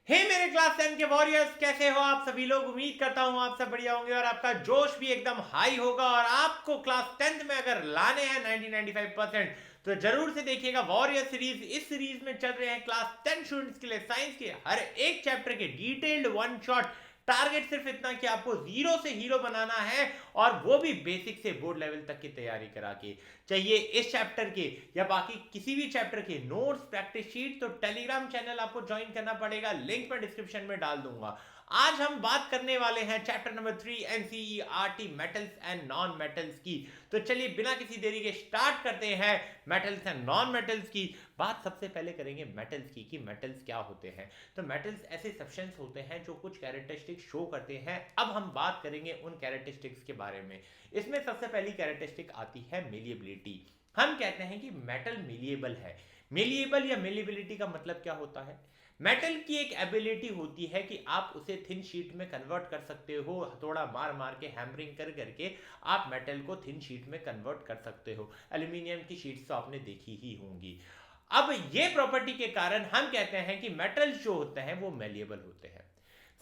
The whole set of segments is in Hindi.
हे मेरे क्लास 10 के वॉरियर्स, कैसे हो आप सभी लोग। उम्मीद करता हूँ आप सब बढ़िया होंगे और आपका जोश भी एकदम हाई होगा। और आपको क्लास 10th में अगर लाने हैं 90-95% तो जरूर से देखिएगा वॉरियर सीरीज। इस सीरीज में चल रहे हैं क्लास 10 स्टूडेंट्स के लिए साइंस के हर एक चैप्टर के डिटेल्ड वन शॉट। टारगेट सिर्फ इतना कि आपको जीरो से हीरो बनाना है और वो भी बेसिक से बोर्ड लेवल तक की तैयारी करा के। चाहिए इस चैप्टर के या बाकी किसी भी चैप्टर के नोट्स, प्रैक्टिस शीट, तो टेलीग्राम चैनल आपको ज्वाइन करना पड़ेगा, लिंक मैं डिस्क्रिप्शन में डाल दूंगा। आज हम बात करने वाले हैं chapter number 3 NCERT metals and non metals की। तो चलिए बिना किसी देरी के स्टार्ट करते हैं मेटल्स एंड नॉन मेटल्स की बात। सबसे पहले करेंगे मेटल्स की कि मेटल्स क्या होते हैं। तो मेटल्स ऐसे सब्सटेंस होते हैं जो कुछ कैरेक्टरिस्टिक्स शो करते हैं। अब हम बात करेंगे उन कैरेक्टरिस्टिक्स के बारे में। इसमें सबसे पहली कैरेक्टरिस्टिक आती है मेलिएबिलिटी। हम कहते हैं कि मेटल मेलिएबल है। मेलिएबल या मेलिएबिलिटी का मतलब क्या होता है। मेटल की एक एबिलिटी होती है कि आप उसे थिन शीट में कन्वर्ट कर सकते हो। हथौड़ा मार मार के, हैमरिंग कर करके आप मेटल को थिन शीट में कन्वर्ट कर सकते हो। एल्यूमिनियम की शीट्स तो आपने देखी ही होंगी। अब ये प्रॉपर्टी के कारण हम कहते हैं कि मेटल्स जो होते हैं वो मेलिएबल होते हैं।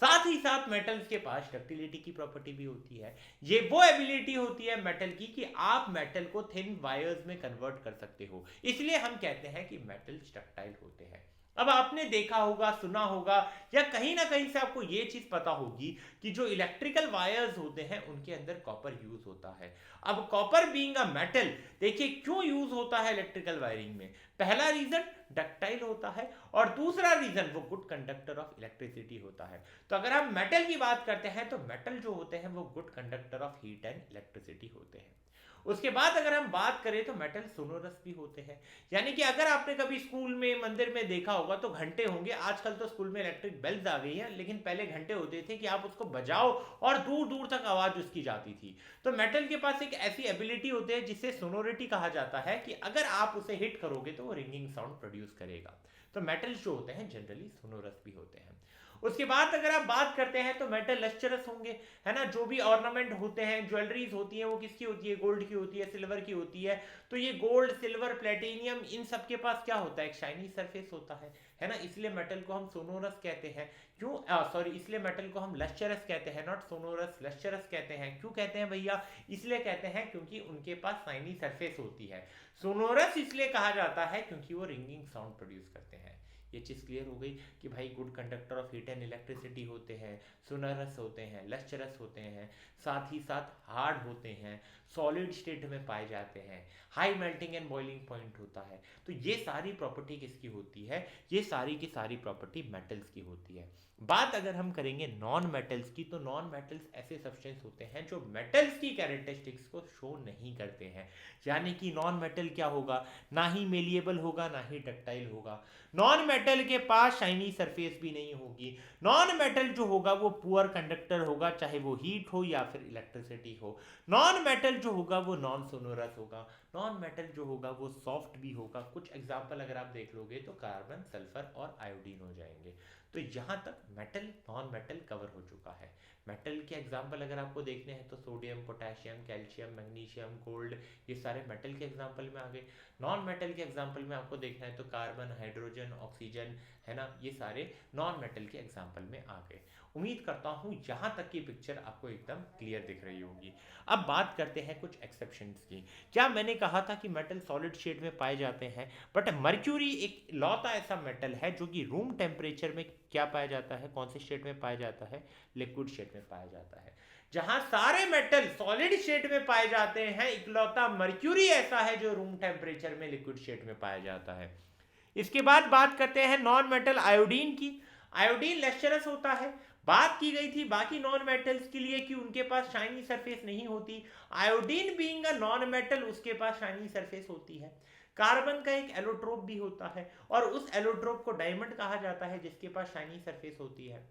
साथ ही साथ मेटल्स के पास डक्टिलिटी की प्रॉपर्टी भी होती है। ये वो एबिलिटी होती है मेटल की कि आप मेटल को थिन वायर्स में कन्वर्ट कर सकते हो। इसलिए हम कहते हैं कि मेटल्स डक्टाइल होते हैं। अब आपने देखा होगा, सुना होगा या कहीं ना कहीं से आपको ये चीज पता होगी कि जो इलेक्ट्रिकल वायर्स होते हैं उनके अंदर कॉपर यूज होता है। अब कॉपर बीइंग अ मेटल, देखिए क्यों यूज होता है इलेक्ट्रिकल वायरिंग में। पहला रीजन डक्टाइल होता है और दूसरा रीजन वो गुड कंडक्टर ऑफ इलेक्ट्रिसिटी होता है। तो अगर हम मेटल की बात करते हैं तो मेटल जो होते हैं वो good conductor of heat and electricity होते हैं। उसके बाद अगर हम बात करें तो मेटल सोनोरस भी होते हैं। यानी कि अगर आपने कभी स्कूल में, मंदिर में देखा होगा तो घंटे होंगे। आजकल तो स्कूल में इलेक्ट्रिक बेल्स आ गई हैं, लेकिन पहले घंटे होते थे कि आप उसको बजाओ और दूर दूर तक आवाज उसकी जाती थी। तो मेटल के पास एक ऐसी एबिलिटी होती है जिसे सोनोरिटी कहा जाता है कि अगर आप उसे हिट करोगे तो वो रिंगिंग साउंड प्रोड्यूस करेगा। तो मेटल्स जो होते हैं जनरली सोनोरस भी होते हैं। उसके बाद अगर आप बात करते हैं तो मेटल लस्टरस होंगे, है ना। जो भी ऑर्नामेंट होते हैं, ज्वेलरीज होती हैं, वो किसकी होती है, गोल्ड की होती है, सिल्वर की होती है। तो ये गोल्ड, सिल्वर, प्लेटिनियम, इन सब के पास क्या होता है, एक शाइनी सरफेस होता है ना। इसलिए मेटल को हम सोनोरस कहते हैं। क्यों, सॉरी, इसलिए मेटल को हम लस्टरस कहते हैं, नॉट सोनोरस, लस्टरस कहते हैं। क्यों कहते हैं भैया, इसलिए कहते हैं क्योंकि उनके पास शाइनी सरफेस होती है। सोनोरस इसलिए कहा जाता है क्योंकि वो रिंगिंग साउंड प्रोड्यूस करते हैं। ये चीज़ क्लियर हो गई कि भाई good conductor of heat and electricity होते हैं, सोनरस होते हैं, लस्टरस होते हैं, साथ ही साथ हार्ड होते हैं, सॉलिड स्टेट में पाए जाते हैं, high melting and boiling point होता है। तो ये सारी प्रॉपर्टी किसकी होती है, ये सारी की सारी प्रॉपर्टी मेटल्स की होती है। बात अगर हम करेंगे नॉन मेटल्स की, तो नॉन मेटल्स ऐसे सब्सटेंस होते हैं जो मेटल्स की कैरेक्टरिस्टिक्स को शो नहीं करते हैं। यानी कि नॉन मेटल क्या होगा, ना ही मेलिएबल होगा ना ही डक्टाइल होगा। नॉन मेटल के पास शाइनी सरफेस भी नहीं होगी। नॉन मेटल जो होगा वो पुअर कंडक्टर होगा, चाहे वो हीट हो या फिर इलेक्ट्रिसिटी हो। नॉन मेटल जो होगा वो नॉन सोनोरस होगा। नॉन मेटल जो होगा वो सॉफ्ट भी होगा। कुछ एग्जांपल अगर आप देख लोगे तो कार्बन, सल्फर और आयोडीन हो जाएंगे। तो यहाँ तक मेटल, नॉन मेटल कवर हो चुका है। मेटल के एग्जाम्पल अगर आपको देखने हैं तो sodium, potassium, calcium, magnesium, gold, ये सारे मेटल के एग्जाम्पल में आ गए। नॉन मेटल के एग्जाम्पल में आपको देखना है तो कार्बन, हाइड्रोजन, ऑक्सीजन, है ना, ये सारे नॉन मेटल के एग्जाम्पल में आ गए। उम्मीद करता हूँ यहाँ तक की पिक्चर आपको एकदम क्लियर दिख रही होगी। अब बात करते हैं कुछ एक्सेप्शंस की। क्या मैंने कहा था कि मेटल सॉलिड स्टेट में पाए जाते हैं, बट मर्क्यूरी एक लौता ऐसा मेटल है जो कि रूम टेम्परेचर में क्या पाया जाता है, कौन से स्टेट में पाया जाता है, लिक्विड स्टेट में पाया जाता है। जहां सारे मेटल सॉलिड स्टेट में पाए जाते हैं, इकलौता मर्क्यूरी ऐसा है जो रूम टेम्परेचर में लिक्विड स्टेट में पाया जाता है। इसके बाद बात करते हैं नॉन मेटल आयोडीन की। आयोडीन लेक्चरस होता है। बात की गई थी बाकी नॉन मेटल्स के लिए कि उनके पास शाइनी सरफेस नहीं होती। Iodine being a non metal, उसके पास शाइनी सरफेस होती है। कार्बन का एक एलोट्रोप भी होता है और उस एलोट्रोप को डायमंड कहा जाता है जिसके पास शाइनी सरफेस होती है।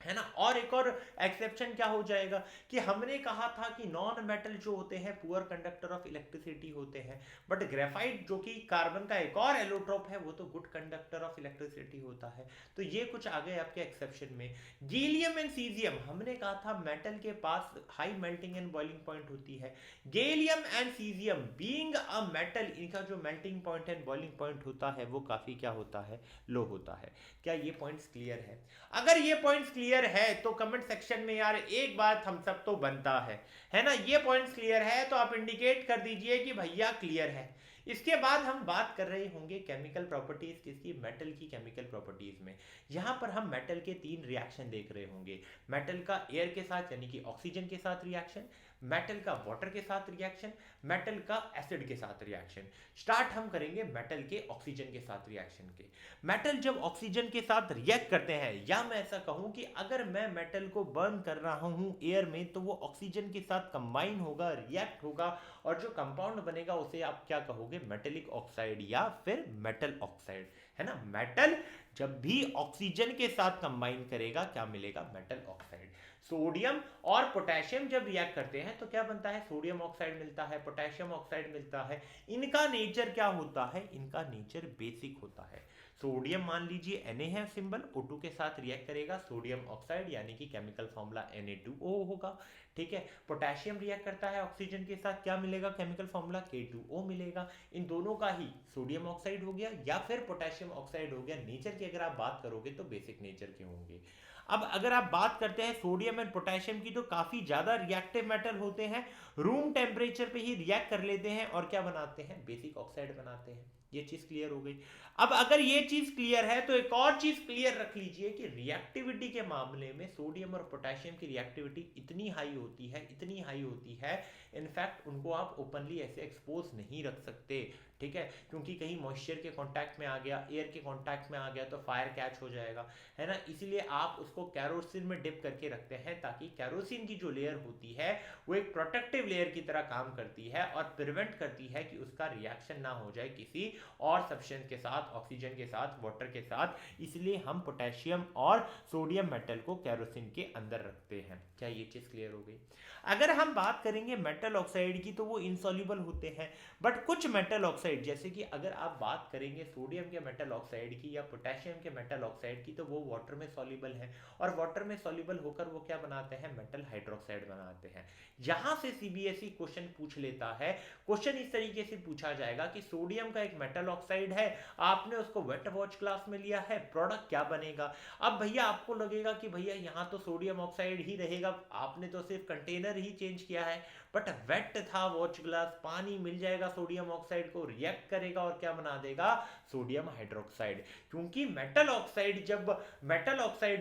है ना। और एक और एक्सेप्शन क्या हो जाएगा कि हमने कहा था कि नॉन मेटल जो होते हैं पुअर कंडक्टर ऑफ इलेक्ट्रिसिटी होते हैं, बट ग्रेफाइट जो कि कार्बन का एक और एलोट्रोप है वो तो गुड कंडक्टर ऑफ इलेक्ट्रिसिटी होता है। तो ये कुछ आ गए आपके एक्सेप्शन में। गैलियम एंड सीजियम हमने कहा था मेटल के पास high melting and boiling point होती है। Gallium and caesium being a metal, इनका जो melting point and boiling point होता है वो काफी क्या होता है, लो होता है। क्या ये पॉइंट्स क्लियर है? अगर ये पॉइंट्स क्लियर है तो कमेंट सेक्शन में यार एक बात हम सब तो बनता है ना। ये पॉइंट्स क्लियर है तो आप इंडिकेट कर दीजिए कि भैया क्लियर है। इसके बाद हम बात कर रहे होंगे केमिकल प्रॉपर्टीज किसकी, मेटल की केमिकल प्रॉपर्टीज में। यहां पर हम मेटल के 3 रिएक्शन देख रहे होंगे। मेटल का एयर के साथ यानी कि ऑक्सीजन के साथ रिएक्शन, मेटल का वाटर के साथ रिएक्शन, मेटल का एसिड के साथ रिएक्शन। स्टार्ट हम करेंगे मेटल के ऑक्सीजन के साथ रिएक्शन के। मेटल जब ऑक्सीजन के साथ रिएक्ट करते हैं, या मैं ऐसा कहूं कि अगर मैं मेटल को बर्न कर रहा हूं एयर में तो वो ऑक्सीजन के साथ कंबाइन होगा, रिएक्ट होगा, और जो कंपाउंड बनेगा उसे आप क्या कहोगे, मेटेलिक ऑक्साइड या फिर मेटल ऑक्साइड, है ना। मेटल जब भी ऑक्सीजन के साथ कंबाइन करेगा क्या मिलेगा, मेटल ऑक्साइड। सोडियम और पोटेशियम जब रिएक्ट करते हैं तो क्या बनता है, सोडियम ऑक्साइड मिलता है, पोटेशियम ऑक्साइड मिलता है। इनका नेचर क्या होता है, इनका नेचर बेसिक होता है। सोडियम मान लीजिए Na है सिंबल, O2 के साथ रिएक्ट करेगा सोडियम ऑक्साइड, यानी कि केमिकल फॉर्मूला Na2O होगा। ठीक है, पोटेशियम रिएक्ट करता है ऑक्सीजन के साथ, क्या मिलेगा, केमिकल फॉर्मूला K2O मिलेगा। इन दोनों का ही सोडियम ऑक्साइड हो गया या फिर पोटेशियम ऑक्साइड हो गया। नेचर की अगर आप बात करोगे तो बेसिक नेचर के होंगे। अब अगर आप बात करते हैं सोडियम एंड पोटेशियम की तो काफी ज्यादा रिएक्टिव मेटल होते हैं, रूम टेम्परेचर पे ही रिएक्ट कर लेते हैं और क्या बनाते हैं, बेसिक ऑक्साइड बनाते हैं। ये चीज क्लियर हो गई। अब अगर ये चीज क्लियर है तो एक और चीज क्लियर रख लीजिए कि रिएक्टिविटी के मामले में सोडियम और पोटेशियम की रिएक्टिविटी इतनी हाई होती है, इतनी हाई होती है, इनफैक्ट उनको आप ओपनली ऐसे एक्सपोज नहीं रख सकते। ठीक है, क्योंकि कहीं मॉइस्चर के कांटेक्ट में आ गया, एयर के कांटेक्ट में आ गया तो फायर कैच हो जाएगा, है ना। इसलिए आप उसको कैरोसिन में डिप करके रखते हैं ताकि कैरोसिन की जो लेयर होती है वो एक प्रोटेक्टिव लेयर की तरह काम करती है और प्रिवेंट करती है कि उसका रिएक्शन ना हो जाए किसी और सब्सटेंस के साथ, ऑक्सीजन के साथ, वाटर के साथ। इसलिए हम पोटेशियम और सोडियम मेटल को कैरोसिन के अंदर रखते हैं। क्या ये चीज क्लियर हो गई? अगर हम बात करेंगे मेटल ऑक्साइड की तो वो इनसॉल्युबल होते हैं, बट कुछ मेटल ऑक्साइड जैसे कि अगर आप बात करेंगे सोडियम के मेटल ऑक्साइड की या पोटेशियम के मेटल ऑक्साइड की तो वो वाटर में सॉल्युबल है, और वाटर में सॉल्युबल होकर वो क्या बनाते हैं, मेटल हाइड्रोक्साइड बनाते हैं। यहां से सीबीएसई क्वेश्चन पूछ लेता है। क्वेश्चन इस तरीके से पूछा जाएगा कि सोडियम का एक मेटल ऑक्साइड है, आपने उसको वेट वॉच क्लास में लिया है, प्रोडक्ट क्या बनेगा। अब भैया आपको लगेगा कि भैया यहाँ तो सोडियम ऑक्साइड ही रहेगा, आपने तो सिर्फ कंटेनर ही चेंज किया है, बट वेट था वॉच ग्लास, पानी मिल जाएगा सोडियम ऑक्साइड को, रिएक्ट करेगा और क्या बना देगा, सोडियम हाइड्रोक्साइड। क्योंकि मेटल ऑक्साइड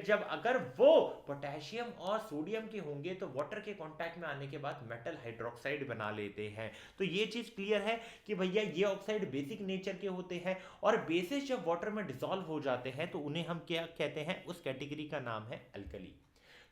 जब अगर वो पोटेशियम और सोडियम के होंगे तो वाटर के कांटेक्ट में आने के बाद मेटल हाइड्रोक्साइड बना लेते हैं। तो ये चीज क्लियर है कि भैया ये ऑक्साइड बेसिक नेचर के होते हैं, और बेसिस जब वाटर में डिसॉल्व हो जाते हैं तो उन्हें हम क्या कहते हैं, उस कैटेगरी का नाम है अल्कली।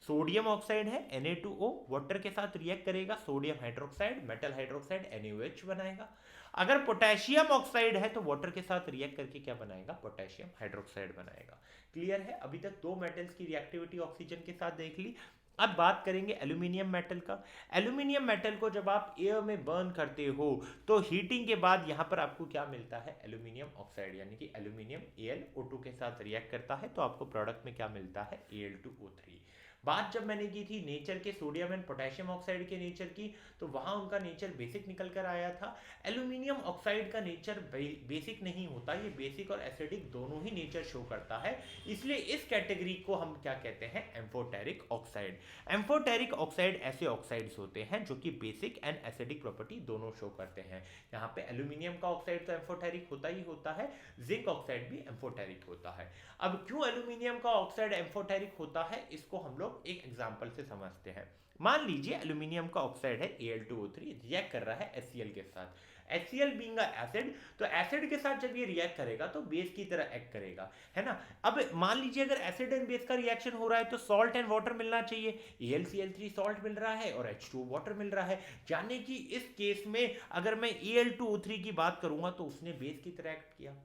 सोडियम ऑक्साइड है Na2O, वाटर के साथ रिएक्ट करेगा sodium hydroxide, metal hydroxide NaOH बनाएगा। अगर पोटेशियम ऑक्साइड है तो वाटर के साथ रिएक्ट करके क्या बनाएगा, पोटेशियम हाइड्रोक्साइड बनाएगा। क्लियर है? अभी तक दो मेटल्स की रिएक्टिविटी ऑक्सीजन के साथ देख ली। अब बात करेंगे एल्यूमिनियम मेटल का। एल्यूमिनियम मेटल को जब आप एयर में बर्न करते हो तो हीटिंग के बाद यहां पर आपको क्या मिलता है, एल्यूमिनियम ऑक्साइड, यानी कि एल्यूमिनियम AlO2 के साथ रिएक्ट करता है तो आपको प्रोडक्ट में क्या मिलता है, Al2O3। बात जब मैंने की थी नेचर के सोडियम एंड पोटेशियम ऑक्साइड के नेचर की, तो वहां उनका नेचर बेसिक निकल कर आया था। एल्यूमिनियम ऑक्साइड का नेचर बेसिक नहीं होता, ये बेसिक और एसिडिक दोनों ही नेचर शो करता है। इसलिए इस कैटेगरी को हम क्या कहते हैं, एम्फोटेरिक ऑक्साइड। एम्फोटेरिक ऑक्साइड ऐसे ऑक्साइड्स होते हैं जो कि बेसिक एंड एसिडिक प्रॉपर्टी दोनों शो करते हैं। यहाँ पे एल्यूमिनियम का ऑक्साइड तो एम्फोटेरिक होता ही होता है, जिंक ऑक्साइड भी एम्फोटेरिक होता है। अब क्यों एल्यूमिनियम का ऑक्साइड एम्फोटेरिक होता है, इसको हम लोग एक एग्जांपल से समझते हैं। मान लीजिए एल्यूमिनियम का ऑक्साइड है Al2O3, रिएक्ट कर रहा है HCl के साथ। HCl बीइंग अ एसिड, तो एसिड के साथ जब ये रिएक्ट करेगा तो बेस की तरह एक्ट करेगा, है ना। अब मान लीजिए अगर एसिड एंड बेस का रिएक्शन हो रहा है तो सॉल्ट एंड वाटर मिलना चाहिए, AlCl3 सॉल्ट मिल रहा है और H2 वाटर मिल रहा है। यानी कि इस केस में अगर मैं Al2O3 की बात करूंगा तो उसने बेस की तरह एक्ट किया।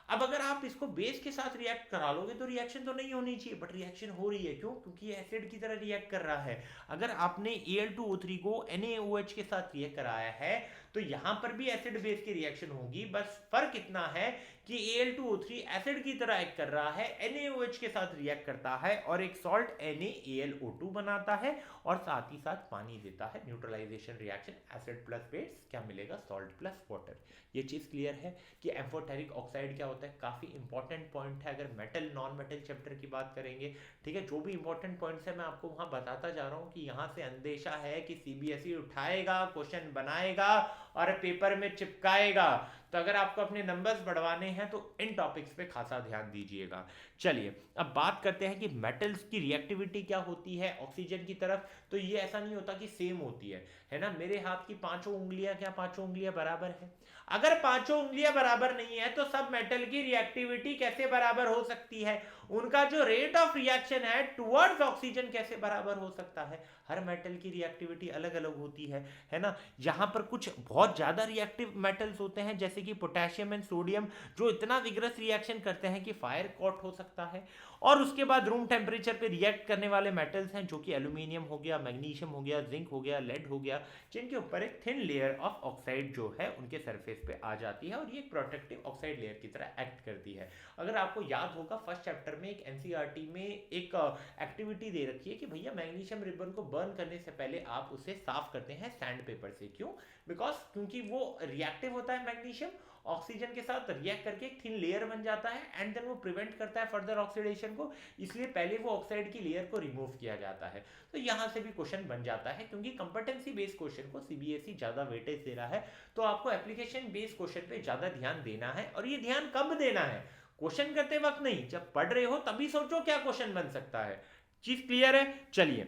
अब अगर आप इसको बेस के साथ रिएक्ट करा लोगे तो रिएक्शन तो नहीं होनी चाहिए, बट रिएक्शन हो रही है। क्यों? क्योंकि ये एसिड की तरह रिएक्ट कर रहा है। अगर आपने Al2O3 को NaOH के साथ रिएक्ट कराया है तो यहां पर भी एसिड बेस की रिएक्शन होगी, बस फर्क इतना है कि Al2O3 एसिड की तरह एक्ट कर रहा है, NaOH के साथ रिएक्ट करता है और एक सॉल्ट NaAlO2 बनाता है और साथ ही साथ पानी देता है। Neutralization reaction, acid plus base क्या मिलेगा? Salt plus water. ये चीज क्लियर है कि एम्फोटेरिक ऑक्साइड क्या होता है। काफी इंपॉर्टेंट पॉइंट है अगर मेटल नॉन मेटल चैप्टर की बात करेंगे। ठीक है, जो भी इंपॉर्टेंट पॉइंट्स है मैं आपको वहां बताता जा रहा हूँ कि यहाँ से अंदेशा है कि सीबीएसई उठाएगा, क्वेश्चन बनाएगा और पेपर में चिपकाएगा। तो अगर आपको अपने नंबर्स बढ़वाने हैं तो इन टॉपिक्स पे खासा ध्यान दीजिएगा। चलिए अब बात करते हैं कि मेटल्स की रिएक्टिविटी क्या होती है ऑक्सीजन की तरफ। तो ये ऐसा नहीं होता कि सेम होती है ना। मेरे हाथ की पांचों उंगलियां क्या पांचों उंगलियां बराबर है? अगर पांचों उंगलियां बराबर नहीं है तो सब मेटल की रिएक्टिविटी कैसे बराबर हो सकती है? उनका जो रेट ऑफ रिएक्शन है टुवर्ड्स ऑक्सीजन कैसे बराबर हो सकता है? हर मेटल की रिएक्टिविटी अलग अलग होती है ना। यहाँ पर कुछ बहुत ज्यादा रिएक्टिव मेटल्स होते हैं जैसे कि पोटेशियम एंड सोडियम, जो इतना विग्रस रिएक्शन करते हैं कि फायर कॉट हो सकता है। और उसके बाद रूम टेम्परेचर पे रिएक्ट करने वाले मेटल्स हैं जो कि एल्यूमिनियम हो गया, मैग्नीशियम हो गया, जिंक हो गया, लेड हो गया, जिनके ऊपर एक थिन लेयर ऑफ ऑक्साइड जो है उनके सरफेस पे आ जाती है और ये एक प्रोटेक्टिव ऑक्साइड लेयर की तरह एक्ट करती है। अगर आपको याद होगा फर्स्ट चैप्टर में एक एनसीईआरटी में एक एक्टिविटी दे रखी है कि भैया मैग्नीशियम रिबन को बर्न करने से पहले आप उसे साफ करते हैं सैंड पेपर से। क्यों? बिकॉज क्योंकि वो रिएक्टिव होता है, मैग्नीशियम ऑक्सीजन के साथ रिएक्ट करके एक थिन लेयर बन जाता है एंड देन वो प्रिवेंट करता है फर्दर ऑक्सीडेशन को, इसलिए पहले वो ऑक्साइड की लेयर को रिमूव किया जाता है। तो यहां से भी क्वेश्चन बन जाता है क्योंकि कंपेटेंसी बेस्ड क्वेश्चन को सीबीएसई ज्यादा वेटेज दे रहा है, तो आपको एप्लीकेशन बेस्ड क्वेश्चन पे ज्यादा ध्यान देना है। और ये ध्यान कब देना है? क्वेश्चन करते वक्त नहीं, जब पढ़ रहे हो तभी सोचो क्या क्वेश्चन बन सकता है। चीज क्लियर है? चलिए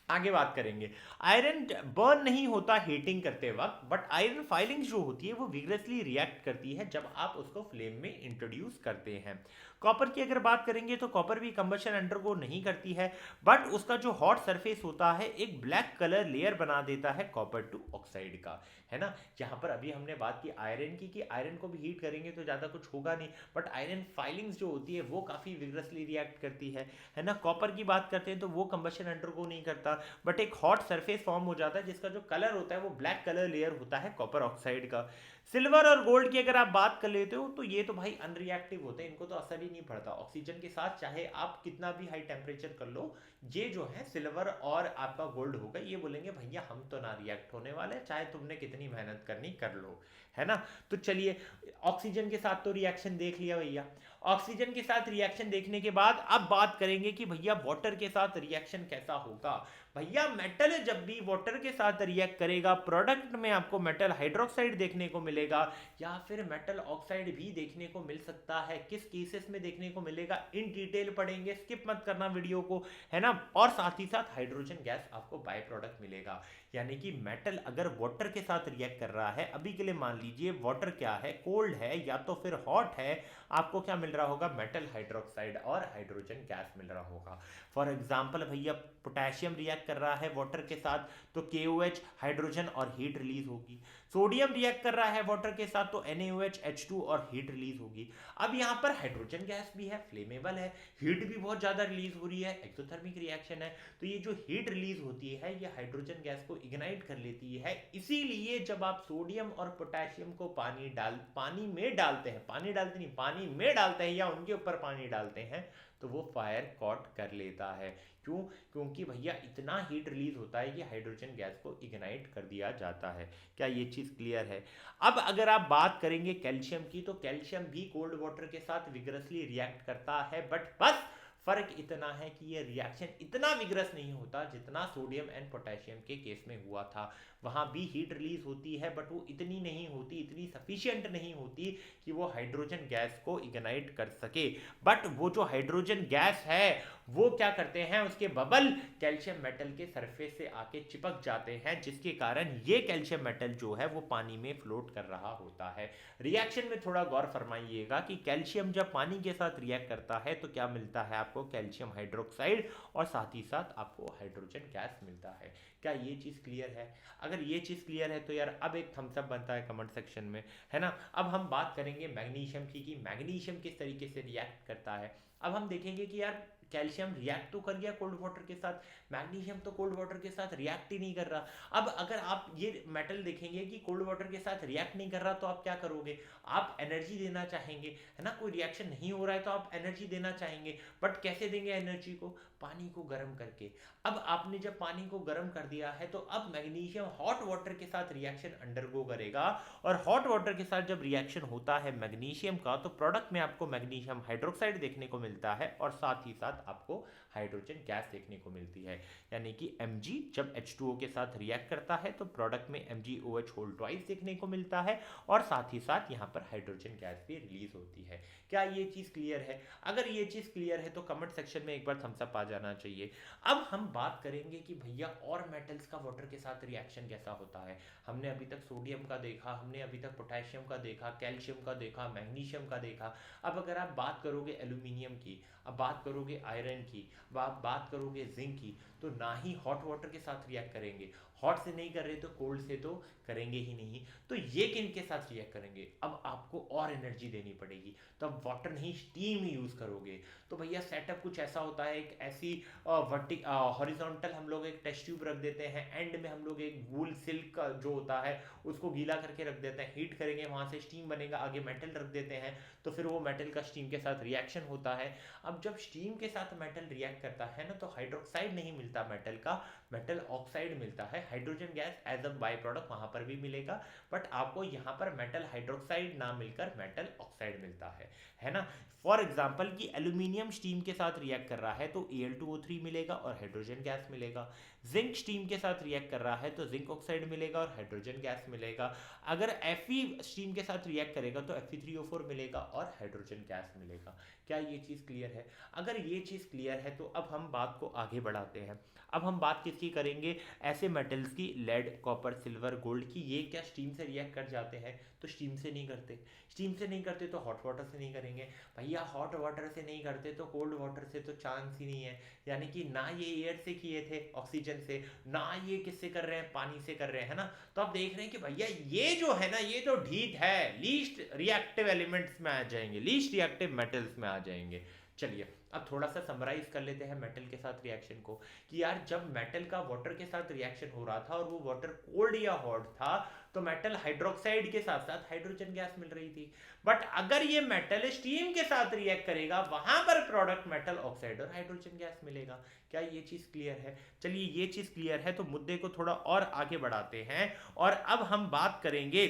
आगे बात करेंगे। आयरन बर्न नहीं होता हीटिंग करते वक्त, बट आयरन फाइलिंग्स जो होती है वो विग्रसली रिएक्ट करती है जब आप उसको फ्लेम में इंट्रोड्यूस करते हैं। कॉपर की अगर बात करेंगे तो कॉपर भी कंबशन अंडरगो नहीं करती है, बट उसका जो हॉट सरफेस होता है एक ब्लैक कलर लेयर बना देता है कॉपर टू ऑक्साइड का, है ना। यहाँ पर अभी हमने बात की आयरन की कि आयरन को भी हीट करेंगे तो ज़्यादा कुछ होगा नहीं, बट आयरन फाइलिंग्स जो होती है वो काफ़ी विग्रसली रिएक्ट करती है ना। कॉपर की बात करते हैं तो वो कंबशन अंडरगो नहीं करता, बट एक हॉट सरफेस फॉर्म हो जाता है जिसका जो कलर होता है वो ब्लैक कलर लेयर होता है कॉपर ऑक्साइड का। सिल्वर और गोल्ड की अगर आप बात कर लेते हो तो ये तो भाई अनरिएक्टिव होते हैं, इनको तो असर ही नहीं पड़ता ऑक्सीजन के साथ, चाहे आप कितना भी हाई टेम्परेचर कर लो। ये जो है सिल्वर और आपका गोल्ड होगा, ये बोलेंगे भैया हम तो ना रिएक्ट होने वाले, चाहे तुमने कितनी मेहनत करनी कर लो, है ना। तो चलिए ऑक्सीजन के साथ तो रिएक्शन देख लिया भैया। ऑक्सीजन के साथ रिएक्शन देखने के बाद अब बात करेंगे कि भैया वाटर के साथ रिएक्शन कैसा होगा। भैया मेटल जब भी वाटर के साथ रिएक्ट करेगा, प्रोडक्ट में आपको मेटल हाइड्रोक्साइड देखने को मिलेगा या फिर मेटल ऑक्साइड भी देखने को मिल सकता है। किस केसेस में देखने को मिलेगा इन डिटेल पढ़ेंगे, स्किप मत करना वीडियो को, है ना। और साथ ही साथ हाइड्रोजन गैस आपको बाय प्रोडक्ट मिलेगा, यानी कि मेटल अगर वाटर के साथ रिएक्ट कर रहा है, अभी के लिए मान लीजिए वाटर क्या है, कोल्ड है या तो फिर हॉट है, आपको क्या मिल रहा होगा? मेटल हाइड्रोक्साइड और हाइड्रोजन गैस मिल रहा होगा। फॉर एग्जाम्पल भैया पोटेशियम रिएक्ट कर रहा है वाटर के साथ तो KOH हाइड्रोजन और हीट रिलीज होगी। सोडियम रिएक्ट कर रहा है वाटर के साथ तो NaOH H2 और हीट रिलीज होगी। अब यहाँ पर हाइड्रोजन गैस भी है, फ्लेमेबल है, हीट भी बहुत ज्यादा रिलीज हो रही है, एक्सोथर्मिक रिएक्शन है। तो ये जो हीट रिलीज होती है ये हाइड्रोजन गैस को इग्नाइट कर लेती है। इसीलिए जब आप सोडियम और पोटेशियम को पानी में डालते हैं, पानी में डालते हैं या उनके ऊपर पानी डालते हैं तो वो फायर कॉट कर लेता है। क्यों? क्योंकि भैया इतना हीट रिलीज होता है कि हाइड्रोजन गैस को इग्नाइट कर दिया जाता है। क्या ये चीज क्लियर है? अब अगर आप बात करेंगे कैल्शियम की तो कैल्शियम भी कोल्ड वाटर के साथ विग्रसली रिएक्ट करता है, बट बस फर्क इतना है कि ये रिएक्शन इतना विग्रस नहीं होता जितना सोडियम एंड पोटेशियम के केस में हुआ था। वहां भी हीट रिलीज होती है बट वो इतनी नहीं होती, इतनी सफिशिएंट नहीं होती कि वो हाइड्रोजन गैस को इग्नाइट कर सके। बट वो जो हाइड्रोजन गैस है वो क्या करते हैं, उसके बबल कैल्शियम मेटल के सरफेस से आके चिपक जाते हैं, जिसके कारण ये कैल्शियम मेटल जो है वो पानी में फ्लोट कर रहा होता है। रिएक्शन में थोड़ा गौर फरमाइएगा कि कैल्शियम जब पानी के साथ रिएक्ट करता है तो क्या मिलता है आपको कैल्शियम हाइड्रोक्साइड और साथ ही साथ आपको हाइड्रोजन गैस मिलता है। क्या ये चीज़ क्लियर है? अगर ये चीज़ क्लियर है तो यार अब एक थम्स अप बनता है कमेंट सेक्शन में, है ना। अब हम बात करेंगे मैग्नीशियम की कि मैग्नीशियम किस तरीके से रिएक्ट करता है। अब हम देखेंगे कि यार कैल्शियम रिएक्ट तो कर गया कोल्ड वाटर के साथ, मैग्नीशियम तो कोल्ड वाटर के साथ रिएक्ट ही नहीं कर रहा। अब अगर आप ये मेटल देखेंगे कि कोल्ड वाटर के साथ रिएक्ट नहीं कर रहा तो आप क्या करोगे? आप एनर्जी देना चाहेंगे, है ना। कोई रिएक्शन नहीं हो रहा है तो आप एनर्जी देना चाहेंगे, बट कैसे देंगे एनर्जी को? पानी को गर्म करके। अब आपने जब पानी को गर्म कर दिया है तो अब मैग्नीशियम हॉट वाटर के साथ रिएक्शन अंडरगो करेगा, और हॉट वाटर के साथ जब रिएक्शन होता है मैग्नीशियम का तो प्रोडक्ट में आपको मैग्नीशियम हाइड्रोक्साइड देखने को मिलता है और साथ ही साथ आपको हाइड्रोजन गैस देखने को मिलती है। यानी कि Mg जब H2O के साथ रिएक्ट करता है तो प्रोडक्ट में MgOH होल ट्वाइस देखने को मिलता है और साथ ही साथ यहाँ पर हाइड्रोजन गैस भी रिलीज होती है। क्या ये चीज़ क्लियर है? अगर ये चीज़ क्लियर है तो कमेंट सेक्शन में एक बार थम्स अप आ जाना चाहिए। अब हम बात करेंगे कि भैया और मेटल्स का वाटर के साथ रिएक्शन कैसा होता है। हमने अभी तक सोडियम का देखा, हमने अभी तक पोटेशियम का देखा, कैल्शियम का देखा, मैग्नीशियम का देखा। अब अगर आप बात करोगे एल्यूमिनियम की, अब बात करोगे आयरन की, आप बात करोगे जिंक की, तो ना ही हॉट वाटर के साथ रिएक्ट करेंगे। हॉट से नहीं कर रहे तो कोल्ड से तो करेंगे ही नहीं। तो ये किन के साथ रिएक्ट करेंगे? अब आपको और एनर्जी देनी पड़ेगी, तो अब वाटर नहीं स्टीम ही यूज करोगे। तो भैया सेटअप कुछ ऐसा होता है, एक ऐसी हॉरिजॉन्टल हम लोग एक टेस्ट ट्यूब रख देते हैं, एंड में हम लोग एक वूल सिल्क का जो होता है उसको गीला करके रख देते हैं, हीट करेंगे, वहां से स्टीम बनेगा, आगे मेटल रख देते हैं, तो फिर वो मेटल का स्टीम के साथ रिएक्शन होता है। अब जब स्टीम के साथ मेटल रिएक्ट करता है ना तो हाइड्रोक्साइड नहीं मिलता मेटल का, मेटल ऑक्साइड मिलता है। Hydrogen gas as a by product वहां पर भी मिलेगा, बट आपको यहाँ पर मेटल हाइड्रोक्साइड ना मिलकर मेटल ऑक्साइड मिलता है ना। फॉर एग्जाम्पल कि एल्यूमिनियम स्टीम के साथ रिएक्ट कर रहा है तो Al2O3 मिलेगा और हाइड्रोजन गैस मिलेगा। जिंक स्टीम के साथ रिएक्ट कर रहा है तो जिंक ऑक्साइड मिलेगा और हाइड्रोजन गैस मिलेगा। अगर Fe स्टीम के साथ रिएक्ट करेगा तो Fe3O4 मिलेगा और हाइड्रोजन गैस मिलेगा। क्या ये चीज़ क्लियर है? अगर ये चीज़ क्लियर है तो अब हम बात को आगे बढ़ाते हैं। अब हम बात किसकी करेंगे? ऐसे मेटल्स की, लेड, कॉपर, सिल्वर, गोल्ड की। ये क्या स्टीम से रिएक्ट कर जाते हैं? तो स्टीम से नहीं करते। स्टीम से नहीं करते तो हॉट वाटर से नहीं करेंगे। भैया हॉट वाटर से नहीं करते तो कोल्ड वाटर से तो चांस ही नहीं है। यानी कि ना ये एयर से किए थे, ऑक्सीजन से, ना ये किससे कर रहे हैं, पानी से कर रहे हैं ना। तो आप देख रहे हैं कि भैया ये जो है ना, ये जो ढीठ है, लीस्ट रिएक्टिव एलिमेंट्स में आ जाएंगे, लीस्ट रिएक्टिव मेटल्स में आ जाएंगे। चलिए अब थोड़ा सा समराइज कर लेते हैं मेटल के साथ रिएक्शन को, कि यार जब मेटल का वाटर के साथ रिएक्शन हो रहा था और वो वाटर कोल्ड या हॉट था तो मेटल हाइड्रोक्साइड के साथ साथ हाइड्रोजन गैस मिल रही थी। बट अगर ये मेटल स्टीम के साथ रिएक्ट करेगा वहां पर प्रोडक्ट मेटल ऑक्साइड और हाइड्रोजन गैस मिलेगा। क्या ये चीज क्लियर है? चलिए ये चीज क्लियर है तो मुद्दे को थोड़ा और आगे बढ़ाते हैं, और अब हम बात करेंगे,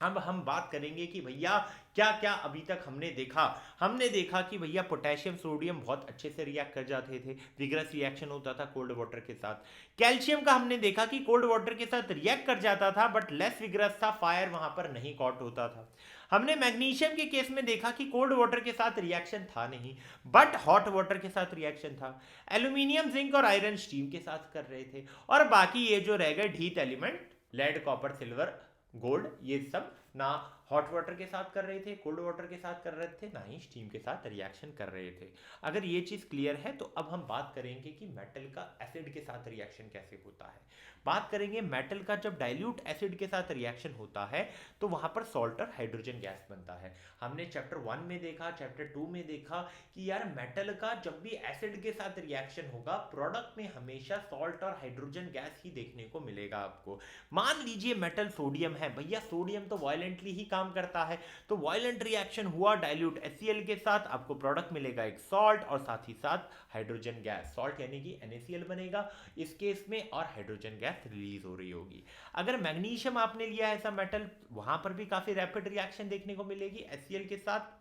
अब हम बात करेंगे कि भैया क्या क्या अभी तक हमने देखा कि भैया पोटेशियम सोडियम बहुत अच्छे से रिएक्ट कर जाते थे, विग्रस रिएक्शन होता था कोल्ड वाटर के साथ। कैल्शियम का हमने देखा कि कोल्ड वाटर के साथ रिएक्ट कर जाता था बट लेस विग्रस था, फायर वहां पर नहीं कॉट होता था। हमने मैग्नीशियम के केस में देखा कि कोल्ड वाटर के साथ रिएक्शन था नहीं बट हॉट वाटर के साथ रिएक्शन था। एल्यूमिनियम, जिंक और आयरन स्टीम के साथ कर रहे थे, और बाकी ये जो रह गए ढीठ element, lead, copper, silver, gold, ये सब ना हॉट वाटर के साथ कर रहे थे, कोल्ड वाटर के साथ कर रहे थे, ना ही स्टीम के साथ रिएक्शन कर रहे थे। अगर ये चीज क्लियर है तो अब हम बात करेंगे कि मेटल का एसिड के साथ रिएक्शन कैसे होता है। बात करेंगे मेटल का जब डाइल्यूट एसिड के साथ रिएक्शन होता है तो वहां पर सॉल्ट और हाइड्रोजन गैस बनता है। हमने चैप्टर 1 में देखा, चैप्टर 2 में देखा कि यार मेटल का जब भी एसिड के साथ रिएक्शन होगा प्रोडक्ट में हमेशा सॉल्ट और हाइड्रोजन गैस ही देखने को मिलेगा आपको। मान लीजिए मेटल सोडियम है, भैया सोडियम तो वायलेंटली ही काम करता है, तो वायलेंट रिएक्शन हुआ डाइल्यूट HCl के साथ, आपको प्रोडक्ट मिलेगा एक सॉल्ट और साथ ही साथ हाइड्रोजन गैस। सॉल्ट यानी कि NaCl बनेगा इस केस में, और हाइड्रोजन गैस रिलीज हो रही होगी। अगर मैग्नीशियम आपने लिया है ऐसा मेटल, वहां पर भी काफी रैपिड रिएक्शन देखने को मिलेगी HCl के साथ।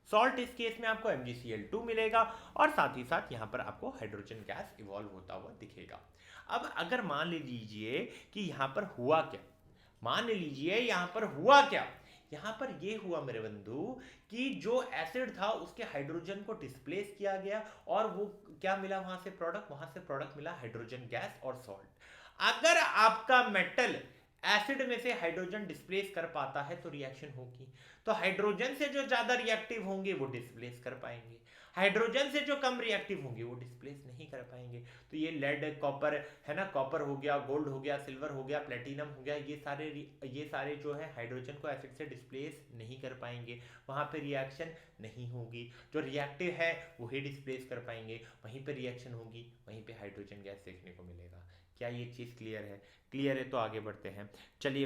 सॉल्ट इस केस में आपको MgCl2 मिलेगा और साथ ही साथ यहां पर आपको हाइड्रोजन गैस इवॉल्व होता हुआ दिखेगा। अब अगर मान लीजिए कि यहां पर हुआ क्या, मान लीजिए यहां पर हुआ क्या, यहां पर ये हुआ मेरे बंधु कि जो एसिड था उसके हाइड्रोजन को डिस्प्लेस किया गया और वो क्या मिला वहां से प्रोडक्ट मिला हाइड्रोजन गैस और सॉल्ट। अगर आपका मेटल एसिड में से हाइड्रोजन डिस्प्लेस कर पाता है तो रिएक्शन होगी, तो हाइड्रोजन से जो ज्यादा रिएक्टिव होंगे वो डिस्प्लेस कर पाएंगे। हाइड्रोजन से जो कम रिएक्टिव होंगे वो डिस्प्लेस नहीं कर पाएंगे। तो ये लेड, कॉपर है ना, कॉपर हो गया, गोल्ड हो गया, सिल्वर हो गया, प्लेटिनम हो गया, ये सारे जो है हाइड्रोजन को एसिड से डिस्प्लेस नहीं कर पाएंगे, वहां पे रिएक्शन नहीं होगी। जो रिएक्टिव है वही डिस्प्लेस कर पाएंगे, वहीं पे रिएक्शन होगी, वहीं पे हाइड्रोजन गैस देखने को मिलेगा। क्या ये चीज़ क्लियर है? क्लियर है तो आगे बढ़ते हैं। चलिए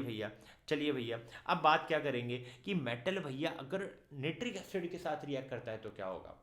भैया अब बात क्या करेंगे कि मेटल भैया अगर नाइट्रिक एसिड के साथ रिएक्ट करता है तो क्या होगा।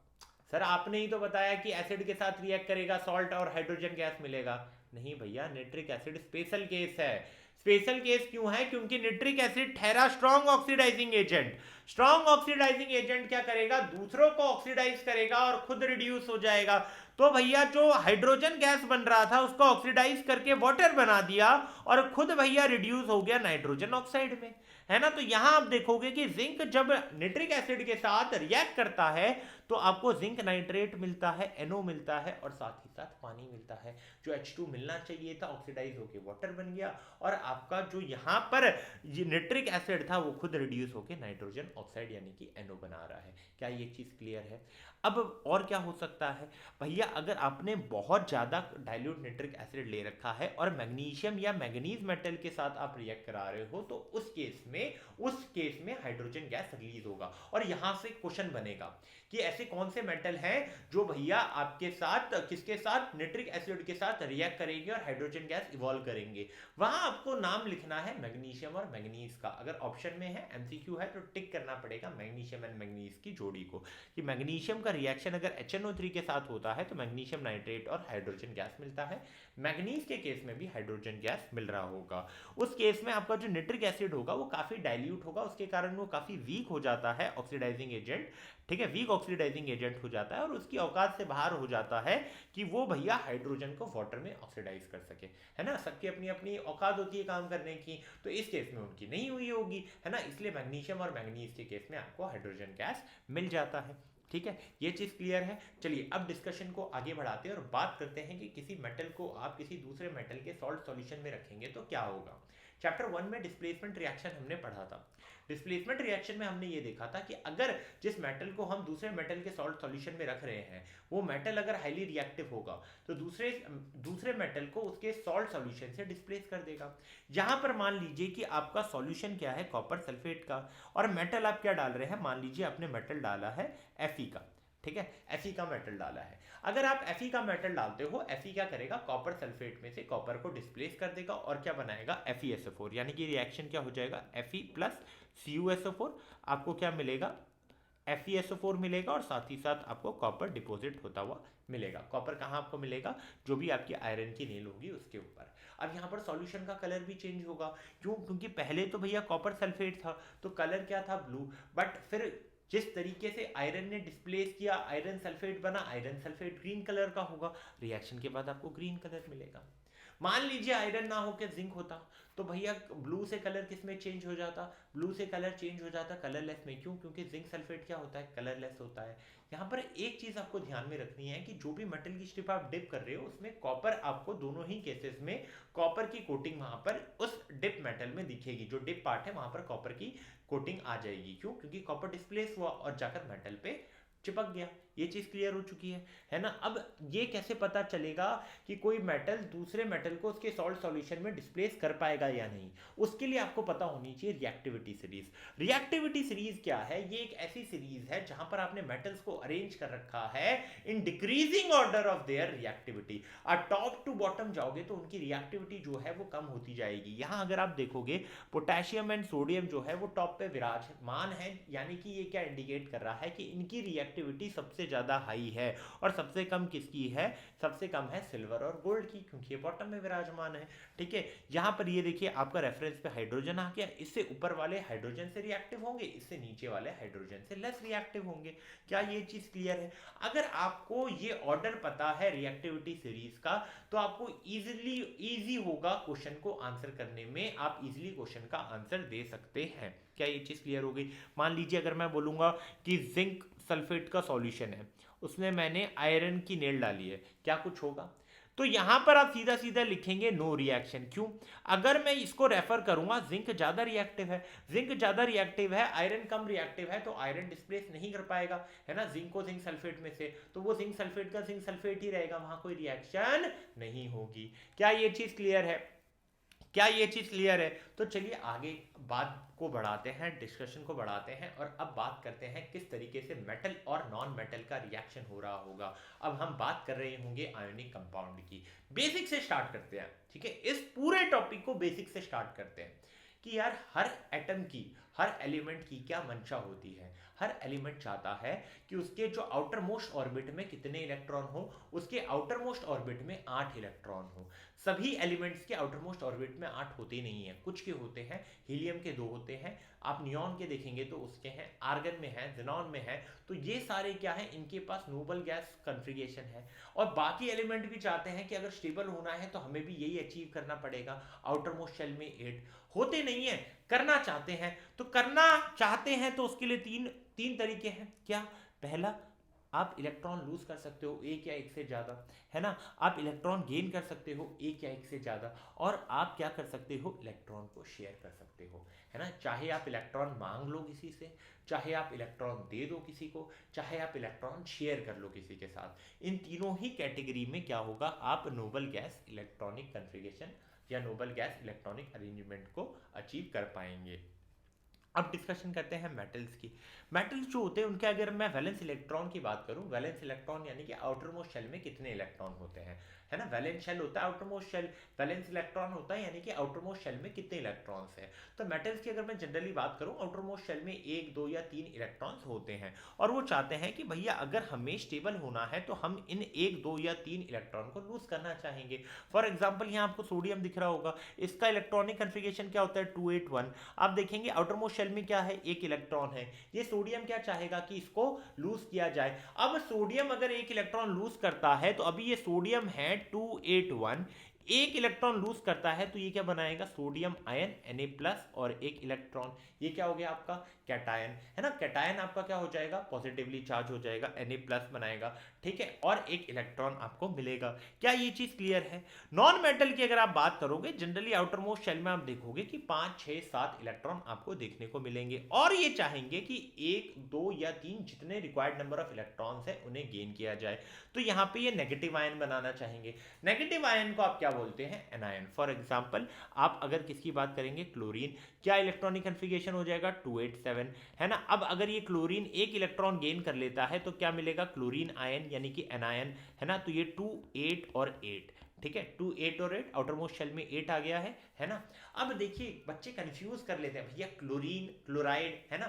सर आपने ही तो बताया कि एसिड के साथ रिएक्ट करेगा सॉल्ट और हाइड्रोजन गैस मिलेगा। नहीं भैया, नाइट्रिक एसिड स्पेशल केस है। स्पेशल केस क्यों है? क्योंकि नाइट्रिक एसिड ठहरा strong oxidizing agent. Strong oxidizing agent क्या करेगा? दूसरों को ऑक्सीडाइज करेगा और खुद रिड्यूस हो जाएगा। तो भैया जो हाइड्रोजन गैस बन रहा था उसको ऑक्सीडाइज करके वाटर बना दिया और खुद भैया रिड्यूस हो गया नाइट्रोजन ऑक्साइड में, है ना। तो यहां आप देखोगे कि जिंक जब नाइट्रिक एसिड के साथ रिएक्ट करता है तो आपको जिंक नाइट्रेट मिलता है, NO मिलता है और साथ ही साथ पानी मिलता है। जो H2 मिलना चाहिए था ऑक्सीडाइज होके वाटर बन गया और आपका जो यहाँ पर नाइट्रिक एसिड था वो खुद रिड्यूस होके नाइट्रोजन ऑक्साइड यानी कि NO बना रहा है। क्या ये चीज क्लियर है? अब और क्या हो सकता है भैया, अगर आपने बहुत ज़्यादा डाइल्यूट नाइट्रिक एसिड ले रखा है और मैग्नीशियम या मैंगनीज मेटल के साथ आप रिएक्ट करा रहे हो तो उस केस में हाइड्रोजन गैस रिलीज होगा। और यहाँ से क्वेश्चन बनेगा कि ऐसे कौन से मेटल हैं जो भैया आपके साथ किसके साथ नाइट्रिक एसिड के साथ रिएक्ट करेंगे और हाइड्रोजन गैस इवॉल्व करेंगे। वहां आपको नाम लिखना है मैग्नीशियम और मैंगनीज का। अगर ऑप्शन में है, MCQ है, तो टिक करना पड़ेगा मैग्नीशियम एंड मैंगनीज की जोड़ी को कि मैग्नीशियम का रिएक्शन अगर HNO3 के साथ होता है तो मैग्नीशियम नाइट्रेट और हाइड्रोजन गैस मिलता है। मैग्नीज के केस में भी हाइड्रोजन गैस मिल रहा होगा। उस केस में आपका जो नाइट्रिक एसिड होगा वो काफी डाइल्यूट होगा, उसके कारण वो काफी वीक हो जाता है ऑक्सीडाइजिंग एजेंट। ठीक है, वीक ऑक्सीडाइजिंग एजेंट हो जाता है और उसकी औकात से बाहर हो जाता है कि वो भैया हाइड्रोजन को वाटर में ऑक्सीडाइज कर सके, है ना। सबकी अपनी अपनी औकात होती है काम करने की, तो इस केस में उनकी नहीं हुई होगी, है ना। इसलिए मैग्नीशियम और मैंगनीज के केस में आपको हाइड्रोजन गैस मिल जाता है। ठीक है, ये चीज क्लियर है। चलिए अब डिस्कशन को आगे बढ़ाते हैं और बात करते हैं कि किसी मेटल को आप किसी दूसरे मेटल के सॉल्ट सॉल्यूशन में रखेंगे तो क्या होगा। चैप्टर 1 में डिस्प्लेसमेंट रिएक्शन हमने पढ़ा था। डिस्प्लेसमेंट रिएक्शन में हमने ये देखा था कि अगर जिस मेटल को हम दूसरे मेटल के सॉल्ट सॉल्यूशन में रख रहे हैं वो मेटल अगर हाईली रिएक्टिव होगा तो दूसरे मेटल को उसके सॉल्ट सॉल्यूशन से डिस्प्लेस कर देगा। यहां पर मान लीजिए कि आपका सॉल्यूशन क्या है, कॉपर सल्फेट का, और मेटल आप क्या डाल रहे हैं, मान लीजिए आपने मेटल डाला है Fe का। ठीक है, Fe का मेटल डाला है। अगर आप Fe का मेटल डालते हो, Fe क्या करेगा, कॉपर सल्फेट में से कॉपर को डिस्प्लेस कर देगा और क्या बनाएगा, FeSO4, यानी कि रिएक्शन क्या हो जाएगा, Fe प्लस CuSO4, आपको क्या मिलेगा, FeSO4 मिलेगा और साथ ही साथ आपको कॉपर डिपॉजिट होता हुआ मिलेगा। कॉपर कहाँ आपको मिलेगा, जो भी आपकी आयरन की नेल होगी उसके ऊपर। अब यहाँ पर सॉल्यूशन का कलर भी चेंज होगा, क्यों, क्योंकि पहले तो भैया कॉपर सल्फेट था तो कलर क्या था, ब्लू, बट फिर जिस तरीके से आयरन ने डिस्प्लेस किया, आयरन सल्फेट बना, आयरन सल्फेट ग्रीन कलर का होगा, रिएक्शन के बाद आपको ग्रीन कलर मिलेगा। मान लीजिए आयरन ना होकर जिंक होता तो भैया ब्लू से कलर किस में चेंज हो जाता, ब्लू से कलर चेंज हो जाता कलरलेस में। क्यों, क्योंकि जिंक सल्फेट क्या होता है, कलरलेस होता है। यहाँ पर एक चीज आपको ध्यान में रखनी है कि जो भी मेटल की स्ट्रिप आप डिप कर रहे हो उसमें कॉपर आपको दोनों ही केसेस में कॉपर की कोटिंग वहां पर उस डिप मेटल में दिखेगी। जो डिप पार्ट है वहां पर कॉपर की कोटिंग आ जाएगी। क्यों, क्योंकि कॉपर डिस्प्लेस हुआ और जाकर मेटल पे चिपक गया। ये चीज क्लियर हो चुकी है ना। अब ये कैसे पता चलेगा कि कोई मेटल दूसरे मेटल को उसके सॉल्ट सॉल्यूशन में डिस्प्लेस कर पाएगा या नहीं, उसके लिए आपको पता होनी चाहिए रिएक्टिविटी सीरीज। रिएक्टिविटी सीरीज क्या है, ये एक ऐसी सीरीज है जहां पर आपने मेटल्स को अरेंज कर रखा है in decreasing order of their reactivity. आप टॉप टू बॉटम जाओगे तो उनकी रिएक्टिविटी जो है वो कम होती जाएगी। यहां अगर आप देखोगे पोटेशियम एंड सोडियम जो है वो टॉप पे विराजमान है, यानी कि ये क्या इंडिकेट कर रहा है कि इनकी रिएक्टिविटी सबसे ज्यादा हाई है। और सबसे कम किसकी है, सबसे कम है सिल्वर और गोल्ड की, क्योंकि ये बॉटम में विराजमान है। ठीक है, यहां पर ये देखिए आपका रेफरेंस पे हाइड्रोजन आ गया, इससे ऊपर वाले हाइड्रोजन से रिएक्टिव होंगे, इससे नीचे वाले हाइड्रोजन से लेस रिएक्टिव होंगे। क्या ये चीज क्लियर है? अगर आपको ये ऑर्डर पता है रिएक्टिविटी सीरीज का तो आपको इजी होगा क्वेश्चन को आंसर करने में, आप इजीली क्वेश्चन का आंसर दे सकते हैं। क्या ये चीज क्लियर हो गई? मान लीजिए अगर मैं बोलूंगा कि जिंक सल्फेट का सॉल्यूशन है, उसमें मैंने आयरन की नेल डाली है, क्या कुछ होगा? तो यहां पर आप सीधा सीधा लिखेंगे नो रिएक्शन। क्यों? अगर मैं इसको रेफर करूंगा, जिंक ज्यादा रिएक्टिव है, जिंक ज्यादा रिएक्टिव है, आयरन कम रिएक्टिव है, तो आयरन डिस्प्लेस नहीं कर पाएगा, है ना, जिंक को जिंक सल्फेट में से, तो वो जिंक सल्फेट का जिंक सल्फेट ही रहेगा, वहां कोई रिएक्शन नहीं होगी। क्या ये चीज क्लियर है? क्या ये चीज क्लियर है? तो चलिए आगे बात को बढ़ाते हैं, डिस्कशन को बढ़ाते हैं, और अब बात करते हैं किस तरीके से मेटल और नॉन मेटल का रिएक्शन हो रहा होगा। अब हम बात कर रहे होंगे आयोनिक कंपाउंड की। बेसिक से स्टार्ट करते हैं, ठीक है, इस पूरे टॉपिक को बेसिक से स्टार्ट करते हैं कि यार हर एटम की, हर एलिमेंट की क्या मंशा होती है। हर एलिमेंट चाहता है कि उसके जो आउटर मोस्ट ऑर्बिट में कितने इलेक्ट्रॉन हो, उसके आउटर मोस्ट ऑर्बिट में 8 इलेक्ट्रॉन हो। सभी एलिमेंट्स के आउटर मोस्ट ऑर्बिट में 8 होते नहीं है, कुछ के होते हैं, हीलियम के 2 होते हैं, आप नियॉन के देखेंगे तो उसके हैं, आर्गन में है, ज़ेनॉन में है, तो ये सारे क्या है, इनके पास नोबल गैस कॉन्फ़िगरेशन है। और बाकी एलिमेंट भी चाहते हैं कि अगर स्टेबल होना है तो हमें भी यही अचीव करना पड़ेगा। आउटर मोस्ट शेल में 8 होते नहीं है, करना चाहते हैं, तो करना चाहते हैं तो उसके लिए तीन तरीके हैं। क्या? पहला, आप इलेक्ट्रॉन लूज कर सकते हो एक या एक से ज़्यादा, है ना, आप इलेक्ट्रॉन गेन कर सकते हो एक या एक से ज़्यादा, और आप क्या कर सकते हो, इलेक्ट्रॉन को शेयर कर सकते हो, है ना। चाहे आप इलेक्ट्रॉन मांग लो किसी से, चाहे आप इलेक्ट्रॉन दे दो किसी को, चाहे आप इलेक्ट्रॉन शेयर कर लो किसी के साथ, इन तीनों ही कैटेगरी में क्या होगा, आप नोबल गैस इलेक्ट्रॉनिक कन्फिगरेशन या नोबल गैस इलेक्ट्रॉनिक अरेंजमेंट को अचीव कर पाएंगे। अब डिस्कशन करते हैं मेटल्स की। मेटल्स जो होते हैं उनके, अगर मैं वैलेंस इलेक्ट्रॉन की बात करूं, वैलेंस इलेक्ट्रॉन यानी कि आउटर मोस्ट शेल में कितने इलेक्ट्रॉन होते हैं, है ना, वैलेंस शेल होता है outermost shell, valence electron होता है यानी कि आउटर मोस्ट शेल में कितने इलेक्ट्रॉन्स हैं। तो मेटल्स की अगर मैं जनरली बात करूं, आउटर मोस्ट शेल में 1, 2 या 3 इलेक्ट्रॉन्स होते हैं, और वो चाहते हैं कि भैया अगर हमें स्टेबल होना है तो हम इन 1, 2 या 3 इलेक्ट्रॉन को लूज करना चाहेंगे। फॉर एग्जाम्पल यहाँ आपको सोडियम दिख रहा होगा, इसका इलेक्ट्रॉनिक कन्फिगरेशन क्या होता है, 281। आप देखेंगे आउटर मोस्ट शेल में क्या है, 1 इलेक्ट्रॉन है, ये सोडियम क्या चाहेगा कि इसको लूज किया जाए। अब सोडियम अगर 1 इलेक्ट्रॉन लूज करता है, तो अभी ये सोडियम है 281, 1 इलेक्ट्रॉन लूज करता है, तो ये क्या बनाएगा, सोडियम आयन Na+, और 1 इलेक्ट्रॉन, ये क्या हो गया आपका कैटायन, है ना, कैटायन आपका क्या हो जाएगा, पॉजिटिवली चार्ज हो जाएगा, Na+ बनाएगा, ठीक है, और 1 इलेक्ट्रॉन आपको मिलेगा। क्या ये चीज क्लियर है? नॉन मेटल की अगर आप बात करोगे, जनरली आउटर मोस्ट शेल में आप देखोगे कि 5, 6, 7 इलेक्ट्रॉन आपको देखने को मिलेंगे, और ये चाहेंगे कि 1, 2 या 3 जितने रिक्वायर्ड नंबर ऑफ इलेक्ट्रॉन्स है उन्हें गेन किया जाए। तो यहाँ पे ये नेगेटिव आयन बनाना चाहेंगे। नेगेटिव आयन को आप क्या बोलते हैं, एनायन। फॉर एग्जाम्पल आप अगर किसकी बात करेंगे, क्लोरीन, क्या इलेक्ट्रॉनिक कन्फिगरेशन हो जाएगा, 287, है ना। अब अगर ये क्लोरीन 1 इलेक्ट्रॉन गेन कर लेता है तो क्या मिलेगा, क्लोरीन आयन यानी कि एनायन, है ना, तो ये 2, 8 और 8, ठीक है, 2, 8 और 8, आउटर मोस्ट शेल में 8 आ गया है ना। अब देखिए बच्चे कंफ्यूज कर लेते हैं, भैया क्लोरीन, क्लोराइड, है ना,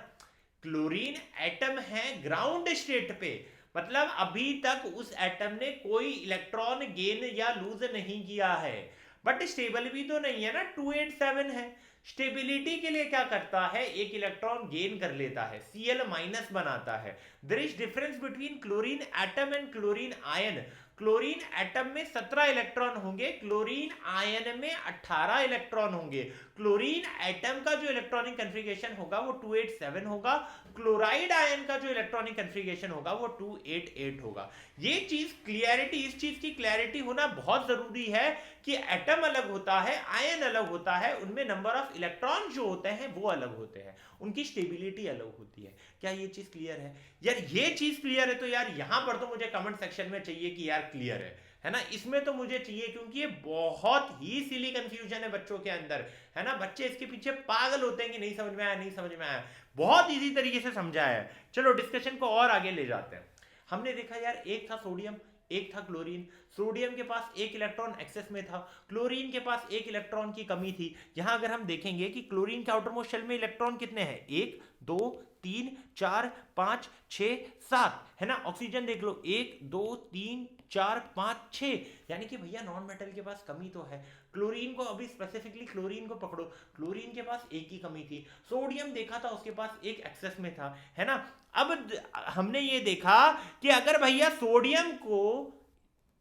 क्लोरीन एटम है ग्राउंड स्टेट पे, मतलब अभी तक उस एटम ने कोई इलेक्ट्रॉन गेन या लूज नहीं किया है, बट स्टेबल भी तो नहीं है ना, 287 है। स्टेबिलिटी के लिए क्या करता है, 1 इलेक्ट्रॉन गेन कर लेता है, Cl- बनाता है। There is difference between chlorine atom and chlorine ion. Chlorine atom में 17 इलेक्ट्रॉन होंगे, क्लोरीन आयन में 18 इलेक्ट्रॉन होंगे। क्लोरीन एटम का जो इलेक्ट्रॉनिक कन्फिगरेशन होगा वो 287 होगा, क्लोराइड आयन का जो इलेक्ट्रॉनिक कन्फिगरेशन होगा वो 288 होगा। ये चीज क्लियरिटी, इस चीज की क्लैरिटी होना बहुत जरूरी है कि एटम अलग होता है, आयन अलग होता है, उनमें नंबर ऑफ इलेक्ट्रॉन जो होते हैं वो अलग होते हैं, उनकी स्टेबिलिटी अलग होती है। क्या ये चीज क्लियर है यार? ये चीज क्लियर है तो यार यहां पर तो मुझे कमेंट सेक्शन में चाहिए कि यार क्लियर है ना, इसमें तो मुझे चाहिए, क्योंकि ये बहुत ही सिली कंफ्यूजन है बच्चों के अंदर, है ना, बच्चे इसके पीछे पागल होते हैं कि नहीं समझ में आया, नहीं समझ में आया। बहुत इजी तरीके से समझाया है। चलो डिस्कशन को और आगे ले जाते हैं। हमने देखा यार, एक था सोडियम, एक था क्लोरीन। सोडियम के पास 1 इलेक्ट्रॉन एक्सेस में था, क्लोरीन के पास 1 इलेक्ट्रॉन की कमी थी। यहां अगर हम देखेंगे कि क्लोरीन के आउटर मोस्ट शेल में इलेक्ट्रॉन कितने हैं, 1, 2, 3, 4, 5, 6, 7, है ना। ऑक्सीजन देख लो, 1, 2, 3, 4, 5, 6, यानी कि भैया नॉन मेटल के पास कमी तो है। क्लोरीन को, अभी स्पेसिफिकली क्लोरीन को पकड़ो, क्लोरीन के पास 1 की कमी थी। सोडियम देखा था उसके पास 1 एक्सेस में था, है ना। अब हमने ये देखा कि अगर भैया सोडियम को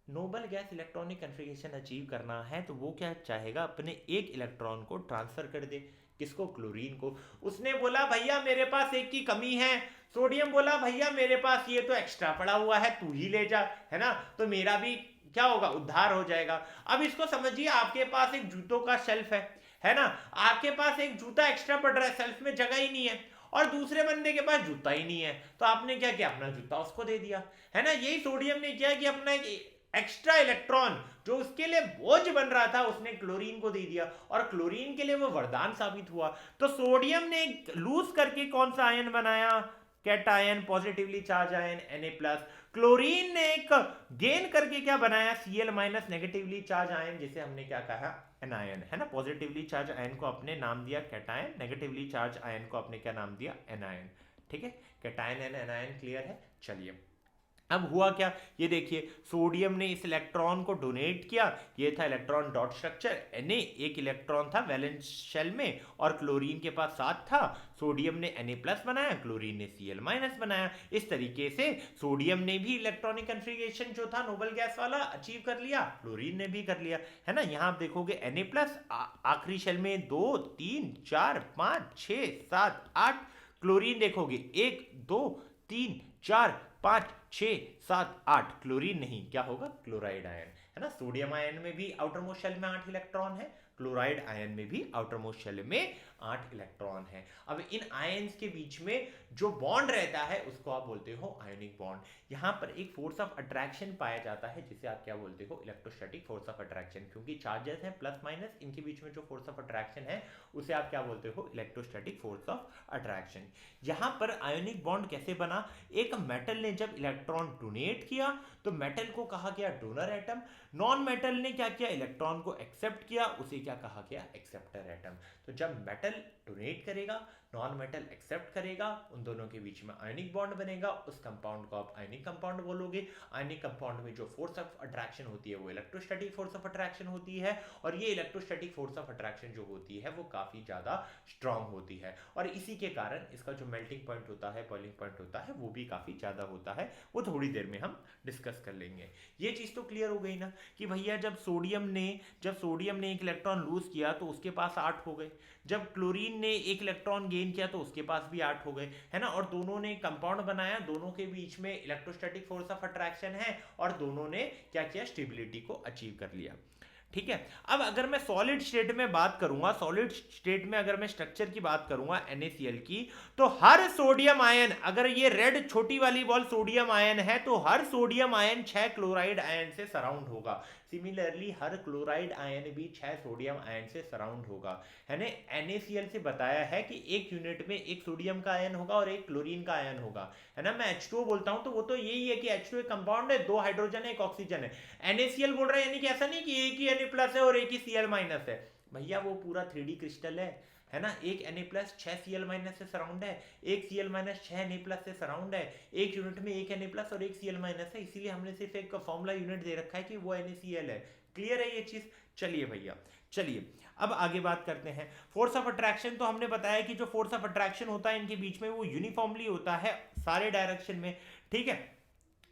noble gas electronic configuration achieve करना है तो वो क्या चाहेगा, अपने 1 इलेक्ट्रॉन को ट्रांसफर कर दे, किसको, क्लोरीन को। उसने बोला भैया मेरे पास 1 की कमी है, सोडियम बोला भैया मेरे पास ये तो एक्स्ट्रा पड़ा हुआ है, तू ही ले जा, है ना, तो मेरा भी क्या होगा, उद्धार हो जाएगा। अब इसको समझिए, आपके पास एक जूतों का शेल्फ है ना, आपके पास एक जूता एक्स्ट्रा पड़ रहा है, शेल्फ में जगह ही नहीं है, और दूसरे बंदे के पास जूता ही नहीं है, तो आपने क्या किया, अपना जूता उसको दे दिया, है ना। यही सोडियम ने किया कि अपना एक एक्स्ट्रा इलेक्ट्रॉन जो उसके लिए बोझ बन रहा था उसने क्लोरीन को दे दिया, और क्लोरीन के लिए वो वरदान साबित हुआ। तो सोडियम ने लूज करके कौन सा आयन बनाया, cation, positively charge ion Na+। Chlorine ने एक गेन करके क्या बनाया, Cl- नेगेटिवली चार्ज आयन, जिसे हमने क्या कहा, एनायन, है ना। पॉजिटिवली चार्ज आयन को अपने नाम दिया कैटायन, नेगेटिवली चार्ज आयन को अपने क्या नाम दिया, एनायन। ठीक है, कैटायन एंड एनायन क्लियर है। चलिए, अब हुआ क्या, ये देखिए, सोडियम ने इस इलेक्ट्रॉन को डोनेट किया, ये था इलेक्ट्रॉन डॉट स्ट्रक्चर, Na एक इलेक्ट्रॉन था वैलेंस शेल में, और क्लोरीन के पास 7 था, सोडियम ने Na+ बनाया, क्लोरीन ने Cl- बनाया। इस तरीके से सोडियम ने भी इलेक्ट्रॉनिक कन्फिगरेशन जो था नोबल गैस वाला अचीव कर लिया, क्लोरीन ने भी कर लिया, है ना। यहां आप देखोगे Na+ आखिरी शेल में 2 3 4 5 6 7 8, क्लोरीन देखोगे 1 2 3 4 5 6 7 8, क्लोरीन नहीं, क्या होगा, क्लोराइड आयन, है ना। सोडियम आयन में भी आउटर मोस्ट शेल में 8 इलेक्ट्रॉन है, क्लोराइड आयन में भी आउटर मोस्ट शेल में 8 इलेक्ट्रॉन है। अब इन आयंस के बीच में जो बॉन्ड रहता है उसको आप बोलते हो आयोनिक बॉन्ड। यहां पर एक फोर्स ऑफ अट्रैक्शन पाया जाता है जिसे आप क्या बोलते हो, इलेक्ट्रोस्टैटिक फोर्स ऑफ अट्रैक्शन, क्योंकि चार्जेस हैं प्लस माइनस, इनके बीच में जो फोर्स ऑफ अट्रैक्शन है उसे आप क्या बोलते हो, इलेक्ट्रोस्टैटिक फोर्स ऑफ अट्रैक्शन। यहां पर आयोनिक बॉन्ड कैसे बना, एक मेटल ने जब इलेक्ट्रॉन डोनेट किया तो मेटल को कहा गया डोनर एटम, नॉन मेटल ने क्या किया, इलेक्ट्रॉन को एक्सेप्ट किया, उसे क्या कहा गया, एक्सेप्टर एटम। तो जब मेटल डोनेट करेगा, नॉन मेटल एक्सेप्ट करेगा, उन दोनों के बीच में आयनिक बॉन्ड बनेगा, उस कंपाउंड को आप आयनिक कंपाउंड बोलोगे। आयनिक कंपाउंड में जो फोर्स ऑफ अट्रैक्शन होती है वो इलेक्ट्रोस्टैटिक फोर्स ऑफ अट्रैक्शन होती है, और ये इलेक्ट्रोस्टैटिक फोर्स ऑफ अट्रैक्शन जो होती है वो काफी ज्यादा स्ट्रांग होती है, और इसी के कारण इसका जो मेल्टिंग पॉइंट होता है, बॉइलिंग पॉइंट होता है, वो भी काफी ज्यादा होता है। वो थोड़ी देर में हम डिस्कस कर लेंगे। ये चीज तो क्लियर हो गई ना, कि भैया जब सोडियम ने एक इलेक्ट्रॉन लूज किया तो उसके पास 8 हो गए, जब क्लोरीन ने एक इलेक्ट्रॉन गेन किया तो उसके पास भी 8 हो गए, है ना। और दोनों ने कंपाउंड बनाया, दोनों के बीच में इलेक्ट्रोस्टैटिक फोर्स ऑफ अट्रैक्शन है, और दोनों ने क्या किया, स्टेबिलिटी को अचीव कर लिया। ठीक है, अब अगर मैं सॉलिड स्टेट में बात करूंगा, सॉलिड स्टेट में अगर मैं स्ट्रक्चर की बात करूंगा NaCl की, तो हर सोडियम आयन, अगर ये रेड छोटी वाली बॉल सोडियम आयन है तो हर सोडियम आयन 6 क्लोराइड आयन से सराउंड होगा। सिमिलरली हर क्लोराइड आयन भी 6 सोडियम आयन से सराउंड होगा, है ना। NaCl से बताया है कि एक यूनिट में एक सोडियम का आयन होगा और एक क्लोरीन का आयन होगा, है ना। मैं H2O बोलता हूं तो वो तो यही है कि H2 एक कंपाउंड है, 2 हाइड्रोजन है, एक ऑक्सीजन है। NaCl बोल रहा है यानी कि ऐसा नहीं कि एक ही Na+ है और एक ही Cl- है, भैया वो पूरा 3D क्रिस्टल है ना। एक Na+ 6 Cl- से सराउंड है, एक Cl- 6 Na+ से सराउंड है, एक यूनिट में एक Na+ और एक Cl- है, इसीलिए हमने सिर्फ एक फॉर्मूला यूनिट दे रखा है कि वो NaCl है। क्लियर है ये चीज। चलिए भैया, चलिए अब आगे बात करते हैं। फोर्स ऑफ अट्रैक्शन तो हमने बताया कि जो फोर्स ऑफ अट्रैक्शन होता है इनके बीच में वो यूनिफॉर्मली होता है सारे डायरेक्शन में, ठीक है।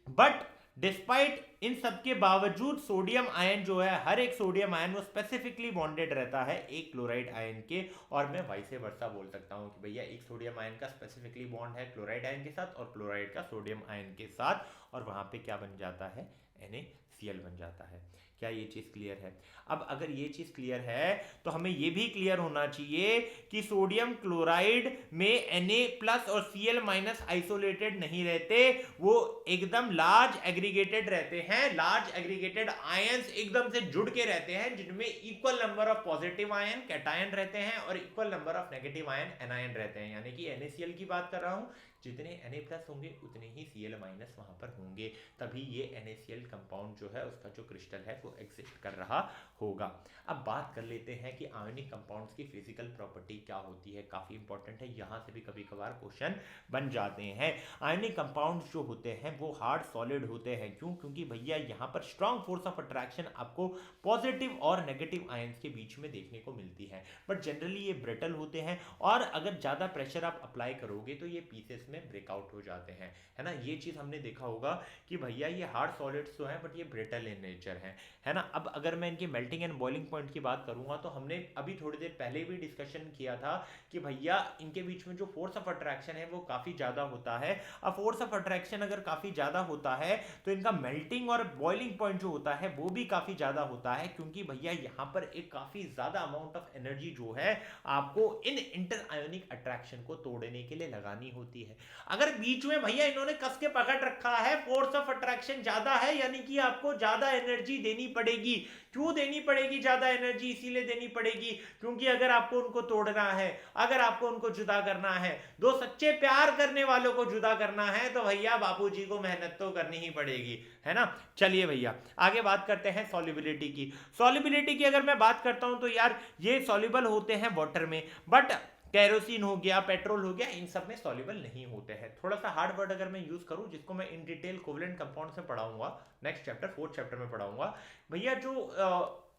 बट डिस्पाइट इन सब के बावजूद सोडियम आयन जो है, हर एक सोडियम आयन वो स्पेसिफिकली बॉन्डेड रहता है एक क्लोराइड आयन के, और मैं वाइस वर्सा बोल सकता हूं कि भैया एक सोडियम आयन का स्पेसिफिकली बॉन्ड है क्लोराइड आयन के साथ, और क्लोराइड का सोडियम आयन के साथ, और वहां पे क्या बन जाता है, NaCl बन जाता है। क्या ये चीज क्लियर है। अब अगर ये चीज क्लियर है तो हमें ये भी क्लियर होना चाहिए कि सोडियम क्लोराइड में Na+ और Cl- आइसोलेटेड नहीं रहते, वो एकदम लार्ज एग्रीगेटेड रहते हैं। लार्ज एग्रीगेटेड आयंस एकदम से जुड़ के रहते हैं, जिनमें equal number of positive ion cation रहते हैं और equal number of negative ion anion रहते हैं। यानी कि NaCl की बात कर रहा हूं, जितने Na+ होंगे उतने ही Cl- वहां पर होंगे, तभी ये NaCl कंपाउंड जो है उसका जो क्रिस्टल है वो एग्जिस्ट कर रहा होगा। अब बात कर लेते हैं कि आयोनिक कंपाउंड्स की फिजिकल प्रॉपर्टी क्या होती है, काफी इंपॉर्टेंट है, यहां से भी कभी कभार क्वेश्चन बन जाते हैं। आयोनिक कंपाउंड्स जो होते हैं वो हार्ड सॉलिड होते हैं, क्यों, क्योंकि भैया यहां पर स्ट्रॉन्ग फोर्स ऑफ अट्रैक्शन आपको पॉजिटिव और नेगेटिव आयंस के बीच में देखने को मिलती है, बट जनरली ये ब्रिटल होते हैं, और अगर ज्यादा प्रेशर आप अप्लाई करोगे तो ये पीसेस में ब्रेकआउट हो जाते हैं, है ना। ये चीज हमने देखा होगा कि भैया ये हार्ड सॉलिड्स तो हैं बट ये ब्रिटल इन नेचर है ना। अब अगर मैं इनके मेल्टिंग एंड बॉइलिंग पॉइंट की बात करूंगा तो हमने अभी थोड़ी देर पहले भी डिस्कशन किया था कि भैया इनके बीच में जो फोर्स ऑफ अट्रैक्शन है वो काफ़ी ज़्यादा होता है। अब फोर्स ऑफ अट्रैक्शन अगर काफ़ी ज़्यादा होता है तो इनका मेल्टिंग और बॉइलिंग पॉइंट जो होता है वो भी काफ़ी ज़्यादा होता है, क्योंकि भैया यहाँ पर एक काफ़ी ज़्यादा अमाउंट ऑफ एनर्जी जो है आपको इन इंटर आयोनिक अट्रैक्शन को तोड़ने के लिए लगानी होती है। अगर बीच में भैया इन्होंने कस के पकड़ रखा है, फोर्स ऑफ अट्रैक्शन ज़्यादा है, यानी कि आपको ज़्यादा एनर्जी देनी पड़ेगी। क्यों देनी पड़ेगी ज़्यादा एनर्जी? इसीलिए देनी पड़ेगी क्योंकि अगर आपको उनको तोड़ना है, अगर आपको उनको जुदा करना है, दो सच्चे प्यार करने वालों को जुदा करना है तो भैया बापूजी को मेहनत तो करनी ही पड़ेगी, है ना। चलिए भैया आगे बात करते हैं सॉल्युबिलिटी की। सॉल्युबिलिटी की अगर मैं बात करता हूं तो यार ये सॉल्युबल होते हैं वाटर में, बट कैरोसिन हो गया, पेट्रोल हो गया, इन सब में सॉल्युबल नहीं होते हैं। थोड़ा सा हार्ड वर्ड अगर मैं यूज करूं जिसको मैं इन डिटेल कोवलेंट कंपाउंड से पढ़ाऊंगा नेक्स्ट चैप्टर 4th चैप्टर में पढ़ाऊंगा भैया। जो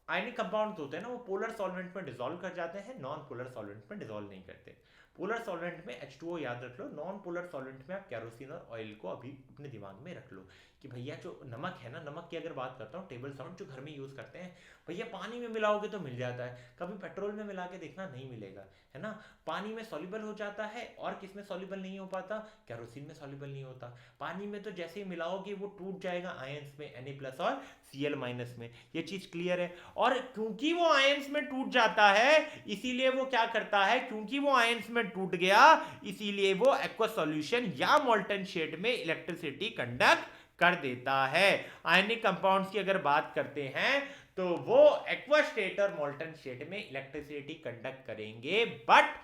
आयनिक कंपाउंड्स होते हैं ना वो पोलर सॉल्वेंट में डिसॉल्व कर जाते हैं, नॉन पोलर सॉल्वेंट में डिसॉल्व नहीं करते। पोलर सॉल्वेंट में H2O याद रख लो, नॉन पोलर सॉल्वेंट में आप कैरोसिन और ऑयल को अभी अपने दिमाग में रख लो कि भैया जो नमक है ना, नमक की अगर बात करता हूँ टेबल सॉल्ट जो घर में यूज करते हैं भैया, पानी में मिलाओगे तो मिल जाता है, कभी पेट्रोल में मिला के देखना नहीं मिलेगा, है ना। पानी में सॉल्युबल हो जाता है और किस में सॉल्युबल नहीं हो पाता? कैरोसिन में सॉल्युबल नहीं होता। पानी में तो जैसे ही मिलाओगे वो टूट जाएगा आयंस में, Na+ और Cl- में। ये चीज क्लियर है। और क्योंकि वो आयंस में टूट जाता है इसीलिए वो क्या करता है, क्योंकि वो आयंस में टूट गया इसीलिए वो एक्वा सॉल्यूशन या मोल्टन शेड में इलेक्ट्रिसिटी कंडक्ट कर देता है। आयनिक कंपाउंड्स की अगर बात करते हैं तो वो एक्वा स्टेट और मोल्टन स्टेट में इलेक्ट्रिसिटी कंडक्ट करेंगे, बट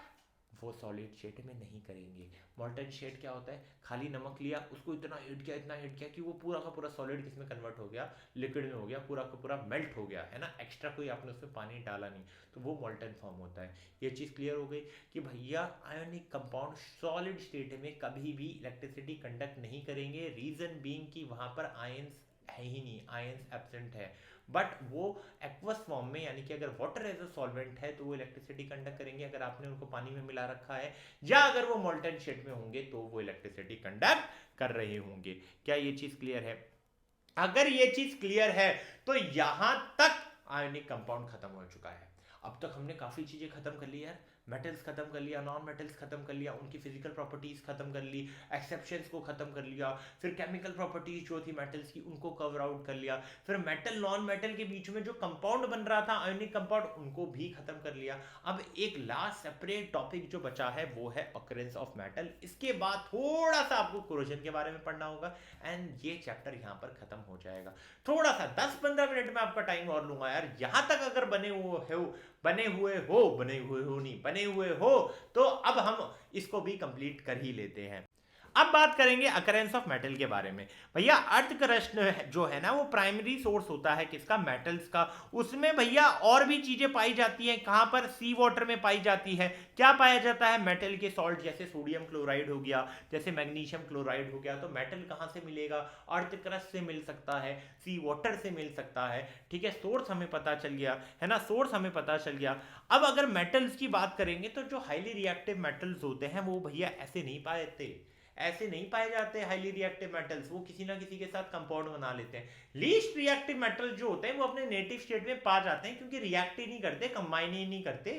वो सॉलिड स्टेट में नहीं करेंगे। मोल्टन स्टेट क्या होता है? खाली नमक लिया, उसको इतना हीट किया, इतना हीट किया कि वो पूरा का पूरा सॉलिड किसमें कन्वर्ट हो गया? लिक्विड में हो गया, पूरा का पूरा मेल्ट हो गया, है ना। एक्स्ट्रा कोई आपने उसमें पानी डाला नहीं, तो वो मोल्टन फॉर्म होता है। ये चीज़ क्लियर हो गई कि भैया आयोनिक कंपाउंड सॉलिड स्टेट में कभी भी इलेक्ट्रिसिटी कंडक्ट नहीं करेंगे। रीजन बीइंग कि वहां पर आयंस है ही नहीं, आयंस एब्सेंट है। बट वो एक्वस फॉर्म में, यानी कि अगर वाटर एज अ सॉल्वेंट है तो वो इलेक्ट्रिसिटी कंडक्ट करेंगे अगर आपने उनको पानी में मिला रखा है, या अगर वो मोल्टन शेड में होंगे तो वो इलेक्ट्रिसिटी कंडक्ट कर रहे होंगे। क्या ये चीज क्लियर है? अगर ये चीज क्लियर है तो यहां तक आयोनिक कंपाउंड खत्म हो चुका है। अब तक हमने काफी चीजें खत्म कर ली यार, मेटल्स खत्म कर लिया, नॉन मेटल्स खत्म कर लिया, उनकी फिजिकल प्रॉपर्टीज खत्म कर ली, एक्सेप्शंस को खत्म कर लिया, फिर केमिकल प्रॉपर्टीज जो थी मेटल्स की उनको कवर आउट कर लिया, फिर मेटल नॉन मेटल के बीच में जो कंपाउंड बन रहा था आयोनिक कंपाउंड उनको भी खत्म कर लिया। अब एक लास्ट सेपरेट टॉपिक जो बचा है वो है ऑकरेंस ऑफ मेटल। इसके बाद थोड़ा सा आपको कोरोजन के बारे में पढ़ना होगा एंड ये चैप्टर यहाँ पर खत्म हो जाएगा। थोड़ा सा 10-15 मिनट में आपका टाइम और लूंगा यार। यहां तक अगर बने हुए हो तो अब हम इसको भी कंप्लीट कर ही लेते हैं। अब बात करेंगे अकरेंस ऑफ मेटल के बारे में। भैया अर्थ क्रस्ट जो है ना वो प्राइमरी सोर्स होता है किसका? मेटल्स का। उसमें भैया और भी चीजें पाई जाती हैं। कहां पर? सी वाटर में पाई जाती है। क्या पाया जाता है? मेटल के सॉल्ट, जैसे सोडियम क्लोराइड हो गया, जैसे मैग्नीशियम क्लोराइड हो गया। तो मेटल कहां से मिलेगा? अर्थ क्रस्ट से मिल सकता है, सी वाटर से मिल सकता है। ठीक है, सोर्स हमें पता चल गया, है ना, सोर्स हमें पता चल गया। अब अगर मेटल्स की बात करेंगे तो जो हाईली रिएक्टिव मेटल्स होते हैं वो भैया ऐसे नहीं पाए जाते। हाईली रिएक्टिव मेटल्स वो किसी ना किसी के साथ कंपाउंड बना लेते हैं। लीस्ट रिएक्टिव मेटल जो होते हैं वो अपने नेटिव स्टेट में पा जाते हैं, क्योंकि रिएक्ट ही नहीं करते, कंबाइन ही नहीं करते।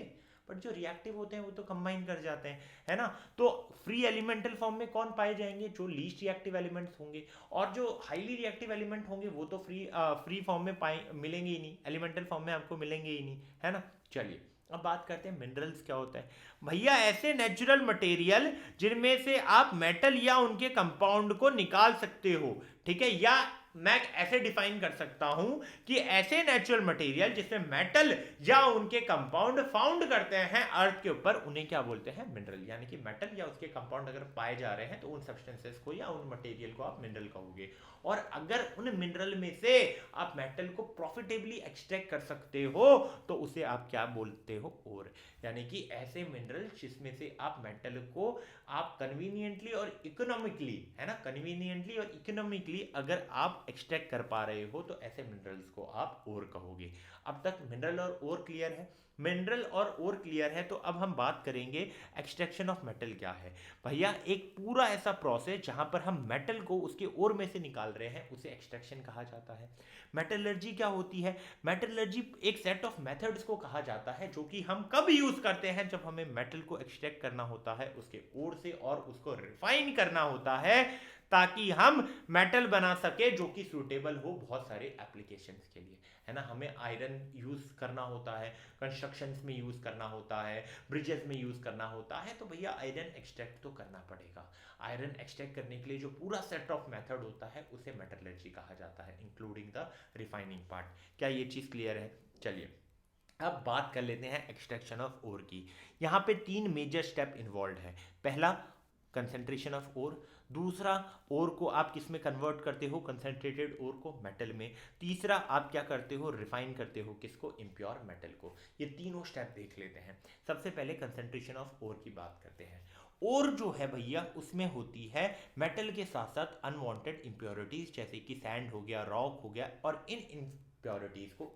बट जो रिएक्टिव होते हैं वो तो कंबाइन कर जाते हैं, है ना। तो फ्री एलिमेंटल फॉर्म में कौन पाए जाएंगे? जो लीस्ट रिएक्टिव एलिमेंट्स होंगे। और जो हाईली रिएक्टिव एलिमेंट होंगे वो तो फ्री फॉर्म में मिलेंगे ही नहीं, एलिमेंटल फॉर्म में आपको मिलेंगे ही नहीं, है ना। चलिए अब बात करते हैं मिनरल्स क्या होता है। भैया ऐसे नेचुरल मटेरियल जिनमें से आप मेटल या उनके कंपाउंड को निकाल सकते हो। ठीक है, या मैं ऐसे डिफाइन कर सकता हूं कि ऐसे नेचुरल मटेरियल जिसमें मेटल या उनके कंपाउंड फाउंड करते हैं अर्थ के ऊपर, उन्हें क्या बोलते हैं? मिनरल। यानी कि मेटल या उसके कंपाउंड अगर पाए जा रहे हैं तो उन सब्सटेंसेस को या उन मटेरियल को आप मिनरल कहोगे। और अगर उन मिनरल में से आप मेटल को प्रॉफिटेबली एक्सट्रैक्ट कर सकते हो तो उसे आप क्या बोलते हो? ओर। यानी कि ऐसे मिनरल जिसमें से आप मेटल को आप कन्वीनियंटली और इकोनॉमिकली, है ना, कन्वीनियंटली और इकोनॉमिकली अगर आप एक्सट्रैक्ट कर पा रहे हो तो ऐसे मिनरल्स को आप ओर कहोगे। अब तक मिनरल और ओर क्लियर है। मिनरल और ओर क्लियर है तो अब हम बात करेंगे एक्सट्रैक्शन ऑफ मेटल क्या है। भैया एक पूरा ऐसा प्रोसेस जहां पर हम मेटल को उसके ओर में से निकाल रहे हैं उसे एक्सट्रैक्शन कहा जाता है। मेटलर्जी क्या होती है? मेटलर्जी एक सेट ऑफ मेथड्स को कहा जाता है जो कि हम कब यूज करते हैं, जब हमें मेटल को एक्सट्रैक्ट करना होता है उसके ओर से और उसको रिफाइन करना होता है ताकि हम मेटल बना सके जो कि सूटेबल हो बहुत सारे एप्लीकेशंस के लिए, है ना। हमें आयरन यूज करना होता है, कंस्ट्रक्शंस में यूज करना होता है, ब्रिजेस में यूज करना होता है, तो भैया आयरन एक्सट्रैक्ट तो करना पड़ेगा। आयरन एक्सट्रैक्ट करने के लिए जो पूरा सेट ऑफ मेथड होता है उसे मेटलर्जी कहा जाता है, इंक्लूडिंग द रिफाइनिंग पार्ट। क्या ये चीज क्लियर है? चलिए अब बात कर लेते हैं एक्सट्रैक्शन ऑफ ओर की। यहाँ पे 3 मेजर स्टेप इन्वॉल्व है। पहला कंसेंट्रेशन ऑफ ओर, दूसरा ओर को आप किस में कन्वर्ट करते हो, कंसेंट्रेटेड ओर को मेटल में, तीसरा आप क्या करते हो, रिफाइन करते हो किसको, इम्प्योर मेटल को। ये तीनों स्टेप देख लेते हैं। सबसे पहले कंसेंट्रेशन ऑफ ओर की बात करते हैं। और जो है भैया उसमें होती है मेटल के साथ साथ अनवांटेड इंप्योरिटीज जैसे कि सैंड हो गया, रॉक हो गया, और इन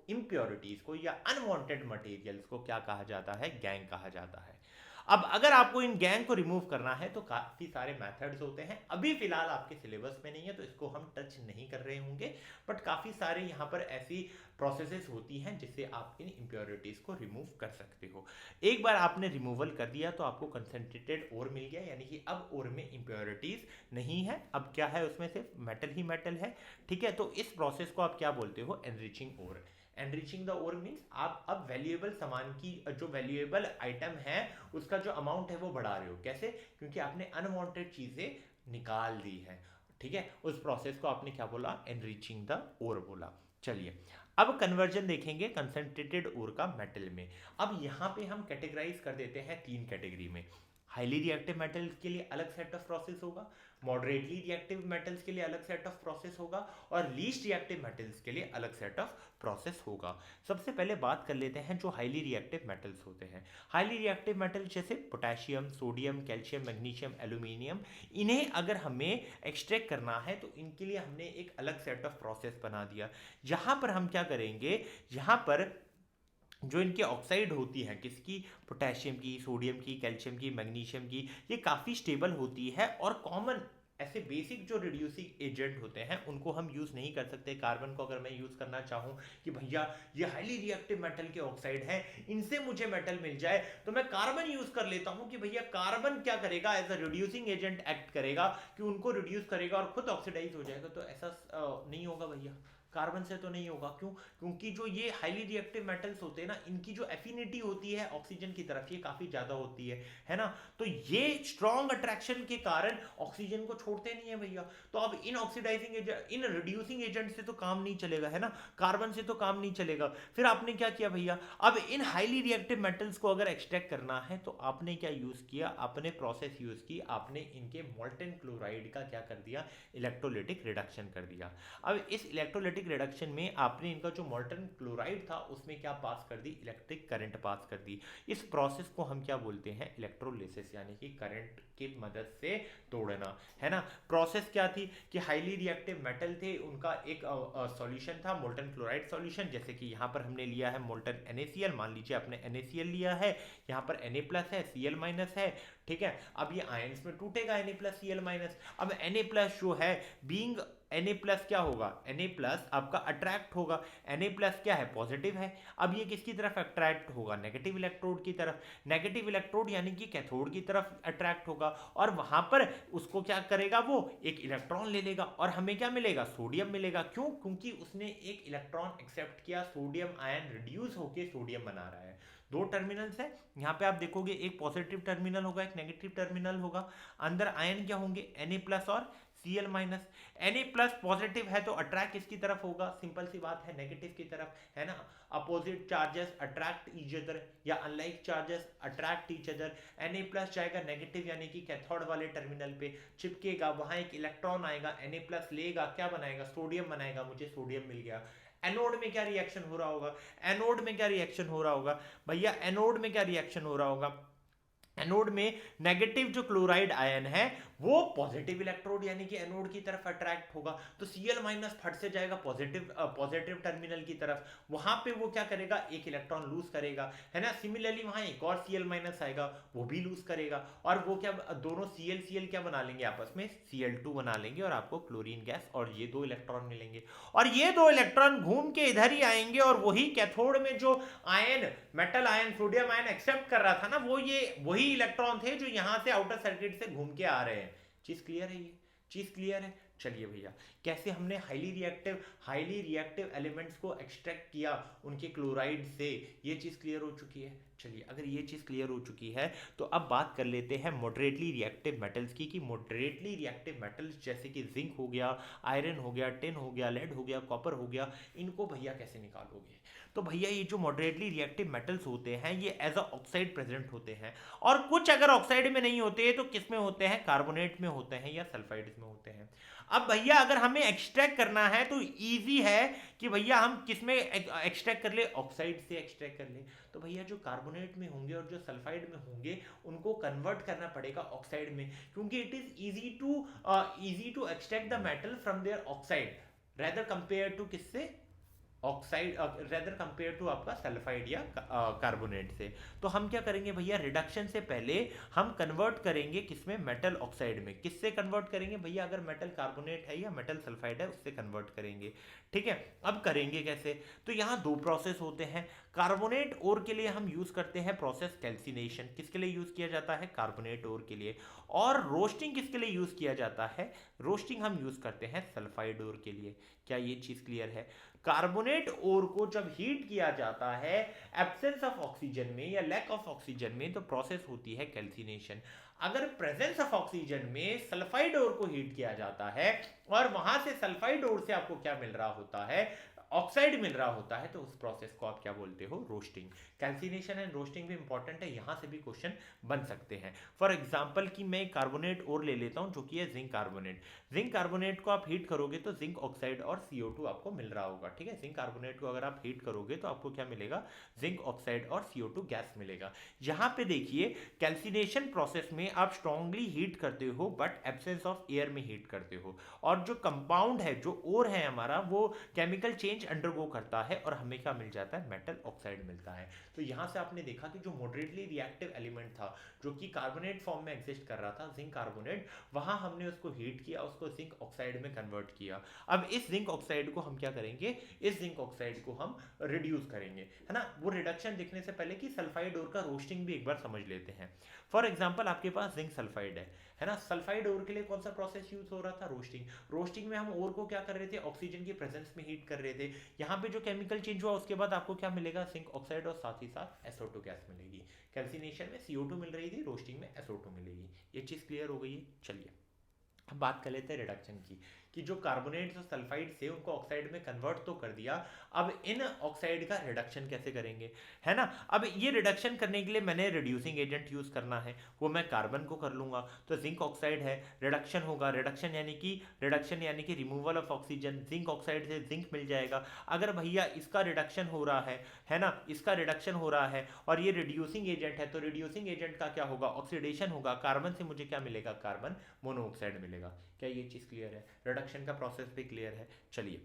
इम्प्योरिटीज को या अनवांटेड मटेरियल्स को क्या कहा जाता है, गैंग कहा जाता है। अब अगर आपको इन गैंग को रिमूव करना है तो काफी सारे मेथड्स होते हैं, अभी फिलहाल आपके सिलेबस में नहीं है तो इसको हम टच नहीं कर रहे होंगे, बट काफी सारे यहाँ पर ऐसी प्रोसेसेस होती हैं जिससे आप इन इम्प्योरिटीज को रिमूव कर सकते हो। एक बार आपने रिमूवल कर दिया तो आपको कंसेंट्रेटेड ओर मिल गया, यानी कि अब ओर में इम्प्योरिटीज नहीं है, अब क्या है उसमें सिर्फ मेटल ही मेटल है। ठीक है, तो इस प्रोसेस को आप क्या बोलते हो, enriching ore. Enriching the ore means आप अब वैल्यूएबल सामान की, जो वैल्यूएबल आइटम है उसका जो अमाउंट है वो बढ़ा रहे हो। कैसे? क्योंकि आपने अनवांटेड चीजें निकाल दी है। ठीक है, उस प्रोसेस को आपने क्या बोला, एनरिचिंग द ओर बोला। चलिए अब कन्वर्जन देखेंगे कंसंट्रेटेड ओर का मेटल में। अब यहाँ पे हम कैटेगराइज कर देते हैं 3 कैटेगरी में। हाईली रिएक्टिव मेटल्स के लिए अलग सेट ऑफ प्रोसेस होगा, मॉडरेटली रिएक्टिव मेटल्स के लिए अलग सेट ऑफ प्रोसेस होगा, और लीस्ट रिएक्टिव मेटल्स के लिए अलग सेट ऑफ प्रोसेस होगा। सबसे पहले बात कर लेते हैं जो हाईली रिएक्टिव मेटल्स होते हैं। हाईली रिएक्टिव मेटल जैसे potassium, sodium, calcium, magnesium, aluminium, इन्हें अगर हमें एक्सट्रैक्ट करना है तो इनके लिए हमने एक अलग सेट ऑफ प्रोसेस बना दिया। यहां पर हम क्या करेंगे, यहां पर जो इनकी ऑक्साइड होती है, किसकी, पोटेशियम की, सोडियम की, कैल्शियम की, मैग्नीशियम की, ये काफ़ी स्टेबल होती है और कॉमन ऐसे बेसिक जो रिड्यूसिंग एजेंट होते हैं उनको हम यूज़ नहीं कर सकते। कार्बन को अगर मैं यूज़ करना चाहूँ कि भैया ये हाईली रिएक्टिव मेटल के ऑक्साइड है, इनसे मुझे मेटल मिल जाए, तो मैं कार्बन यूज़ कर लेता हूँ कि भैया कार्बन क्या करेगा, as a reducing agent act करेगा कि उनको रिड्यूस करेगा और खुद ऑक्सीडाइज हो जाएगा। तो ऐसा नहीं होगा भैया, कार्बन से तो नहीं होगा। क्यों? क्योंकि जो ये हाईली रिएक्टिव मेटल्स होते हैं ना, इनकी जो एफिनिटी होती है ऑक्सीजन की तरफ ये काफी ज्यादा होती है ना। तो ये स्ट्रॉन्ग अट्रैक्शन के कारण ऑक्सीजन को छोड़ते नहीं है भैया। तो अब इन ऑक्सीडाइजिंग एजेंट, इन रिड्यूसिंग एजेंट से तो काम नहीं चलेगा, है ना, कार्बन से तो काम नहीं चलेगा। फिर आपने क्या किया भैया, अब इन हाईली रिएक्टिव मेटल्स को अगर एक्सट्रैक्ट करना है तो आपने क्या यूज किया, आपने प्रोसेस यूज की, आपने इनके मोल्टेन क्लोराइड का क्या कर दिया, इलेक्ट्रोलिटिक रिडक्शन कर दिया। अब इस इलेक्ट्रोलिटिक रिडक्शन में आपने इनका जो मोल्टन क्लोराइड था उसमें क्या पास कर दी, इलेक्ट्रिक करंट पास कर दी। इस प्रोसेस को हम क्या बोलते हैं, इलेक्ट्रोलिसिस, यानी कि करंट की मदद से तोड़ना, है ना। प्रोसेस क्या थी कि हाईली रिएक्टिव मेटल थे, उनका एक सॉल्यूशन था मोल्टन क्लोराइड सॉल्यूशन, जैसे कि यहाँ पर हमने लिया है मोल्टन NaCl, मान लीजिए आपने NaCl लिया है, यहाँ पर Na+ है, Cl- है, ठीक है। अब ये आयंस में टूटेगा Na+, Cl-। अब Na+ जो है बीइंग Na+ क्या होगा, Na+ आपका अट्रैक्ट होगा, Na+ क्या है, पॉजिटिव है। अब ये किसकी तरफ अट्रैक्ट होगा, नेगेटिव इलेक्ट्रोड की तरफ। नेगेटिव इलेक्ट्रोड यानी कि कैथोड की तरफ अट्रैक्ट होगा, और वहां पर उसको क्या करेगा, वो एक इलेक्ट्रॉन ले लेगा और हमें क्या मिलेगा, सोडियम मिलेगा। क्यों? क्योंकि उसने एक इलेक्ट्रॉन एक्सेप्ट किया, सोडियम आयन रिड्यूस होकर सोडियम बना रहा है। 2 टर्मिनल्स है, यहाँ पे आप देखोगे एक पॉजिटिव टर्मिनल होगा, एक नेगेटिव टर्मिनल होगा। अंदर आयन क्या होंगे, Na+ और Cl-। Na+ पॉजिटिव है तो अट्रैक्ट किसकी तरफ होगा, सिंपल सी बात है, नेगेटिव की तरफ, है ना। Opposite charges attract each other, या unlike charges attract each other. Na+ जाएगा नेगेटिव यानी कि कैथोड वाले टर्मिनल पे चिपकेगा, वहां एक इलेक्ट्रॉन आएगा, Na+ लेगा, क्या बनाएगा, सोडियम बनाएगा, मुझे सोडियम मिल गया। एनोड में क्या रिएक्शन हो रहा होगा, एनोड में क्या रिएक्शन हो रहा होगा भैया, एनोड में क्या रिएक्शन हो रहा होगा, एनोड में नेगेटिव जो क्लोराइड आयन है वो पॉजिटिव इलेक्ट्रोड यानी कि एनोड की तरफ अट्रैक्ट होगा, तो Cl माइनस फट से जाएगा पॉजिटिव टर्मिनल की तरफ, वहां पे वो क्या करेगा, एक इलेक्ट्रॉन लूज करेगा, है ना। सिमिलरली वहां एक और Cl माइनस आएगा, वो भी लूज करेगा, और वो क्या, दोनों Cl क्या बना लेंगे आपस में, Cl2 बना लेंगे, और आपको क्लोरीन गैस और ये दो इलेक्ट्रॉन मिलेंगे। और ये दो इलेक्ट्रॉन घूम के इधर ही आएंगे, और वही कैथोड में जो ion, metal ion, sodium ion accept कर रहा था ना, वो ये वही इलेक्ट्रॉन थे जो यहां से आउटर सर्किट से घूम के आ रहे हैं। चीज क्लियर है, ये चीज क्लियर है। चलिए भैया, कैसे हमने हाईली रिएक्टिव एलिमेंट्स को एक्सट्रैक्ट किया उनके क्लोराइड से, ये चीज क्लियर हो चुकी है। चलिए, अगर ये चीज क्लियर हो चुकी है तो अब बात कर लेते हैं मॉडरेटली रिएक्टिव मेटल्स की, कि मॉडरेटली रिएक्टिव मेटल्स जैसे कि जिंक हो गया, आयरन हो गया, टिन हो गया, लेड हो गया, कॉपर हो गया, इनको भैया कैसे निकालोगे। तो भैया ये जो मॉडरेटली रिएक्टिव मेटल्स होते हैं ये एज अ ऑक्साइड प्रेजेंट होते हैं, और कुछ अगर ऑक्साइड में नहीं होते तो किस में होते हैं, कार्बोनेट में होते हैं या सल्फाइड्स में होते हैं। अब भैया अगर हमें एक्सट्रैक्ट करना है तो इजी है कि भैया हम किस में एक्सट्रैक्ट कर ले, ऑक्साइड से एक्सट्रैक्ट कर ले। तो भैया जो कार्बोनेट में होंगे और जो सल्फाइड में होंगे उनको कन्वर्ट करना पड़ेगा ऑक्साइड में, क्योंकि it is easy to extract the metal from their oxide rather compare to किससे, ऑक्साइड, रेदर कंपेयर टू आपका सल्फाइड या कार्बोनेट से। तो हम क्या करेंगे भैया, रिडक्शन से पहले हम कन्वर्ट करेंगे किसमें, मेटल ऑक्साइड में। किससे कन्वर्ट करेंगे भैया, अगर मेटल कार्बोनेट है या मेटल सल्फाइड है उससे कन्वर्ट करेंगे। ठीक है, अब करेंगे कैसे, तो यहाँ दो प्रोसेस होते हैं। कार्बोनेट ओर के लिए हम यूज करते हैं प्रोसेस कैल्सिनेशन, किसके लिए यूज किया जाता है, कार्बोनेट ओर के लिए। और रोस्टिंग किसके लिए यूज किया जाता है, रोस्टिंग हम यूज करते हैं सल्फाइड ओर के लिए। क्या ये चीज क्लियर है। कार्बोनेट ओर को जब हीट किया जाता है एब्सेंस ऑफ ऑक्सीजन में या लैक ऑफ ऑक्सीजन में, तो प्रोसेस होती है कैल्सिनेशन। अगर प्रेजेंस ऑफ ऑक्सीजन में सल्फाइड ओर को हीट किया जाता है और वहां से सल्फाइड ओर से आपको क्या मिल रहा होता है, ऑक्साइड मिल रहा होता है, तो उस प्रोसेस को आप क्या बोलते हो, रोस्टिंग। कैल्सिनेशन एंड रोस्टिंग भी इंपॉर्टेंट है, यहां से भी क्वेश्चन बन सकते हैं। फॉर एग्जांपल कि मैं कार्बोनेट और ले लेता हूं जो कि है जिंक कार्बोनेट। जिंक कार्बोनेट को आप हीट करोगे तो जिंक ऑक्साइड और CO2 आपको मिल रहा होगा। ठीक है, जिंक कार्बोनेट को अगर आप हीट करोगे तो आपको क्या मिलेगा, जिंक ऑक्साइड और CO2 गैस मिलेगा। यहां पे देखिए, कैल्सिनेशन प्रोसेस में आप स्ट्रांगली हीट करते हो बट एब्सेंस ऑफ एयर में हीट करते हो, और जो कंपाउंड है, जो ओर है हमारा, वो केमिकल चेंज अंडरगो करता है और हमें क्या मिल जाता है, मेटल ऑक्साइड मिलता है। तो यहां से आपने देखा कि जो मॉडरेटली रिएक्टिव एलिमेंट था जो कि कार्बोनेट फॉर्म में एग्जिस्ट कर रहा था, जिंक कार्बोनेट, वहां हमने उसको हीट किया, उसको जिंक ऑक्साइड में कन्वर्ट किया। अब इस जिंक ऑक्साइड को हम क्या करेंगे, इस जिंक ऑक्साइड को हम रिड्यूस करेंगे, है ना। वो रिडक्शन देखने से पहले कि सल्फाइड ओर का रोस्टिंग भी एक बार समझ लेते हैं। फॉर एग्जाम्पल आपके पास जिंक सल्फाइड है ना। सल्फाइड ओर के लिए कौन सा प्रोसेस यूज हो रहा था, रोस्टिंग। रोस्टिंग में हम ओर को क्या कर रहे थे, ऑक्सीजन की प्रेजेंस में हीट कर रहे थे। यहाँ पे जो केमिकल चेंज हुआ उसके बाद आपको क्या मिलेगा, जिंक ऑक्साइड और साथ ही साथ SO2 गैस मिलेगी। कैल्सिनेशन में CO2 मिल रही थी, रोस्टिंग में SO2 मिलेगी। ये चीज क्लियर हो गई है। चलिए अब बात कर लेते हैं रिडक्शन की, कि जो कार्बोनेट्स और सल्फाइड से उनको ऑक्साइड में कन्वर्ट तो कर दिया, अब इन ऑक्साइड का रिडक्शन कैसे करेंगे, है ना। अब ये रिडक्शन करने के लिए मैंने रिड्यूसिंग एजेंट यूज करना है, वो मैं कार्बन को कर लूंगा। तो जिंक ऑक्साइड है, रिडक्शन होगा, रिडक्शन यानी कि removal of oxygen, zinc oxide से जिंक मिल जाएगा। अगर भैया इसका रिडक्शन हो रहा है ना, इसका रिडक्शन हो रहा है और ये रिड्यूसिंग एजेंट है, तो रिड्यूसिंग एजेंट का क्या होगा, ऑक्सीडेशन होगा। कार्बन से मुझे क्या मिलेगा, कार्बन मोनोऑक्साइड मिलेगा। क्या ये चीज क्लियर है, रिडक्शन का प्रोसेस भी क्लियर है। चलिए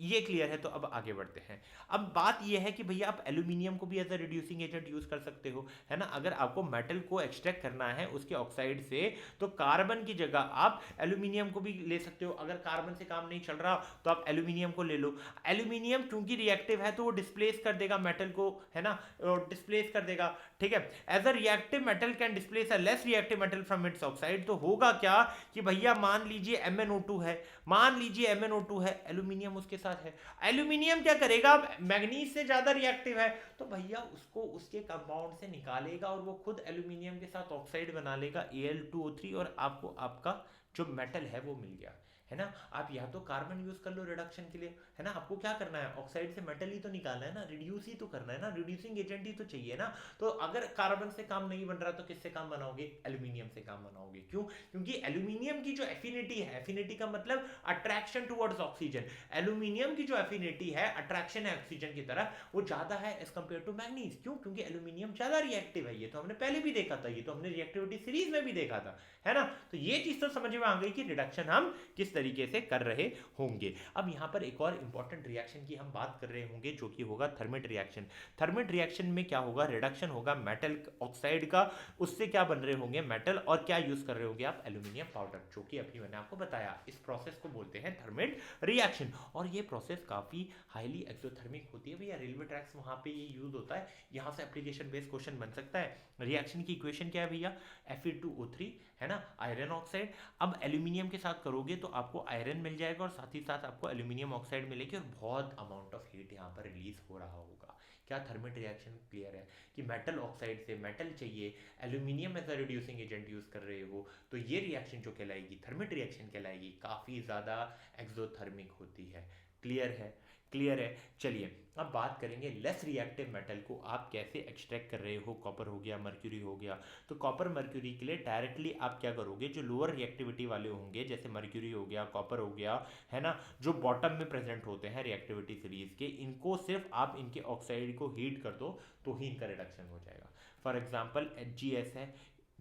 ये क्लियर है, तो अब आगे बढ़ते हैं। अब बात ये है कि भैया आप एल्यूमिनियम को भी as a reducing agent use कर सकते हो, है ना। अगर आपको मेटल को एक्सट्रैक्ट करना है उसके ऑक्साइड से, तो कार्बन की जगह आप एल्यूमिनियम को भी ले सकते हो। अगर कार्बन से काम नहीं चल रहा तो आप एल्यूमिनियम को ले लो। एल्यूमिनियम क्योंकि रिएक्टिव है तो वो डिस्प्लेस कर देगा मेटल को, है ना, डिस्प्लेस कर देगा। ठीक है, as a reactive metal can displace a less reactive metal from its oxide. तो होगा क्या कि भैया मान लीजिए MnO2 है, मान लीजिए MnO2 है, एल्यूमिनियम उसके साथ है। एल्यूमिनियम क्या करेगा, मैग्नीज से ज्यादा रिएक्टिव है, तो भैया उसको उसके कंपाउंड से निकालेगा और वो खुद एल्यूमिनियम के साथ ऑक्साइड बना लेगा, Al2O3, और आपको आपका जो मेटल है वो मिल गया, है ना। आप या तो कार्बन यूज कर लो रिडक्शन के लिए, है ना। आपको क्या करना है, ऑक्साइड से मेटल ही तो निकालना है ना, रिड्यूस ही तो करना है ना, रिड्यूसिंग एजेंट ही तो चाहिए ना। तो अगर कार्बन से काम नहीं बन रहा तो किससे काम बनाओगे, एल्यूमिनियम से काम बनाओगे। क्यों, क्योंकि एल्यूमिनियम की जो एफिनिटी है, एफिनिटी का मतलब अट्रैक्शन टुवर्ड्स ऑक्सीजन, एल्यूमिनियम की जो एफिनिटी है, अट्रैक्शन है ऑक्सीजन की तरफ, वो ज्यादा है एज कंपेयर टू मैग्नीज। क्यों, क्योंकि एल्यूमिनियम ज्यादा रिएक्टिव है। ये तो हमने पहले भी देखा था, ये तो हमने रिएक्टिविटी सीरीज में भी देखा था, है ना। तो ये चीज तो समझ में आ गई कि रिडक्शन हम किस तरीके से कर रहे होंगे। अब यहां पर एक और इंपॉर्टेंट रिएक्शन की हम बात कर रहे होंगे, जो कि होगा थर्मिट रिएक्शन। थर्मिट रिएक्शन में क्या होगा, रिडक्शन होगा मेटल ऑक्साइड का, उससे क्या बन रहे होंगे, मेटल, और क्या यूज कर रहे होंगे आप, एल्यूमिनियम पाउडर, जो कि अभी मैंने आपको बताया। इस प्रोसेस को बोलते हैं थर्मिट रिएक्शन, और ये प्रोसेस काफी हाईली एक्सोथर्मिक होती है भैया। रेलवे ट्रैक्स वहां पे ये यूज होता है, यहां से एप्लीकेशन बेस्ड क्वेश्चन बन सकता है। रिएक्शन की इक्वेशन क्या है भैया, Fe2O3, है ना, आयरन ऑक्साइड। अब एल्यूमिनियम के साथ करोगे तो आपको आयरन मिल जाएगा और साथ ही साथ आपको एल्यूमिनियम ऑक्साइड मिलेगी, और बहुत अमाउंट ऑफ हीट यहाँ पर रिलीज हो रहा होगा। क्या थर्मिट रिएक्शन क्लियर है कि मेटल ऑक्साइड से मेटल चाहिए, aluminium as a reducing agent use कर रहे हो, तो ये रिएक्शन जो कहलाएगी थर्मिट रिएक्शन कहलाएगी, काफी ज्यादा एक्सोथर्मिक होती है। क्लियर है, क्लियर है। चलिए अब बात करेंगे लेस रिएक्टिव मेटल को आप कैसे एक्सट्रैक्ट कर रहे हो। कॉपर हो गया, मर्क्यूरी हो गया, तो कॉपर मर्क्यूरी के लिए डायरेक्टली आप क्या करोगे, जो लोअर रिएक्टिविटी वाले होंगे, जैसे मर्क्यूरी हो गया, कॉपर हो गया, है ना, जो बॉटम में प्रेजेंट होते हैं रिएक्टिविटी सीरीज के, इनको सिर्फ आप इनके ऑक्साइड को हीट कर दो तो ही इनका रिडक्शन हो जाएगा। फॉर एग्जाम्पल HgS है,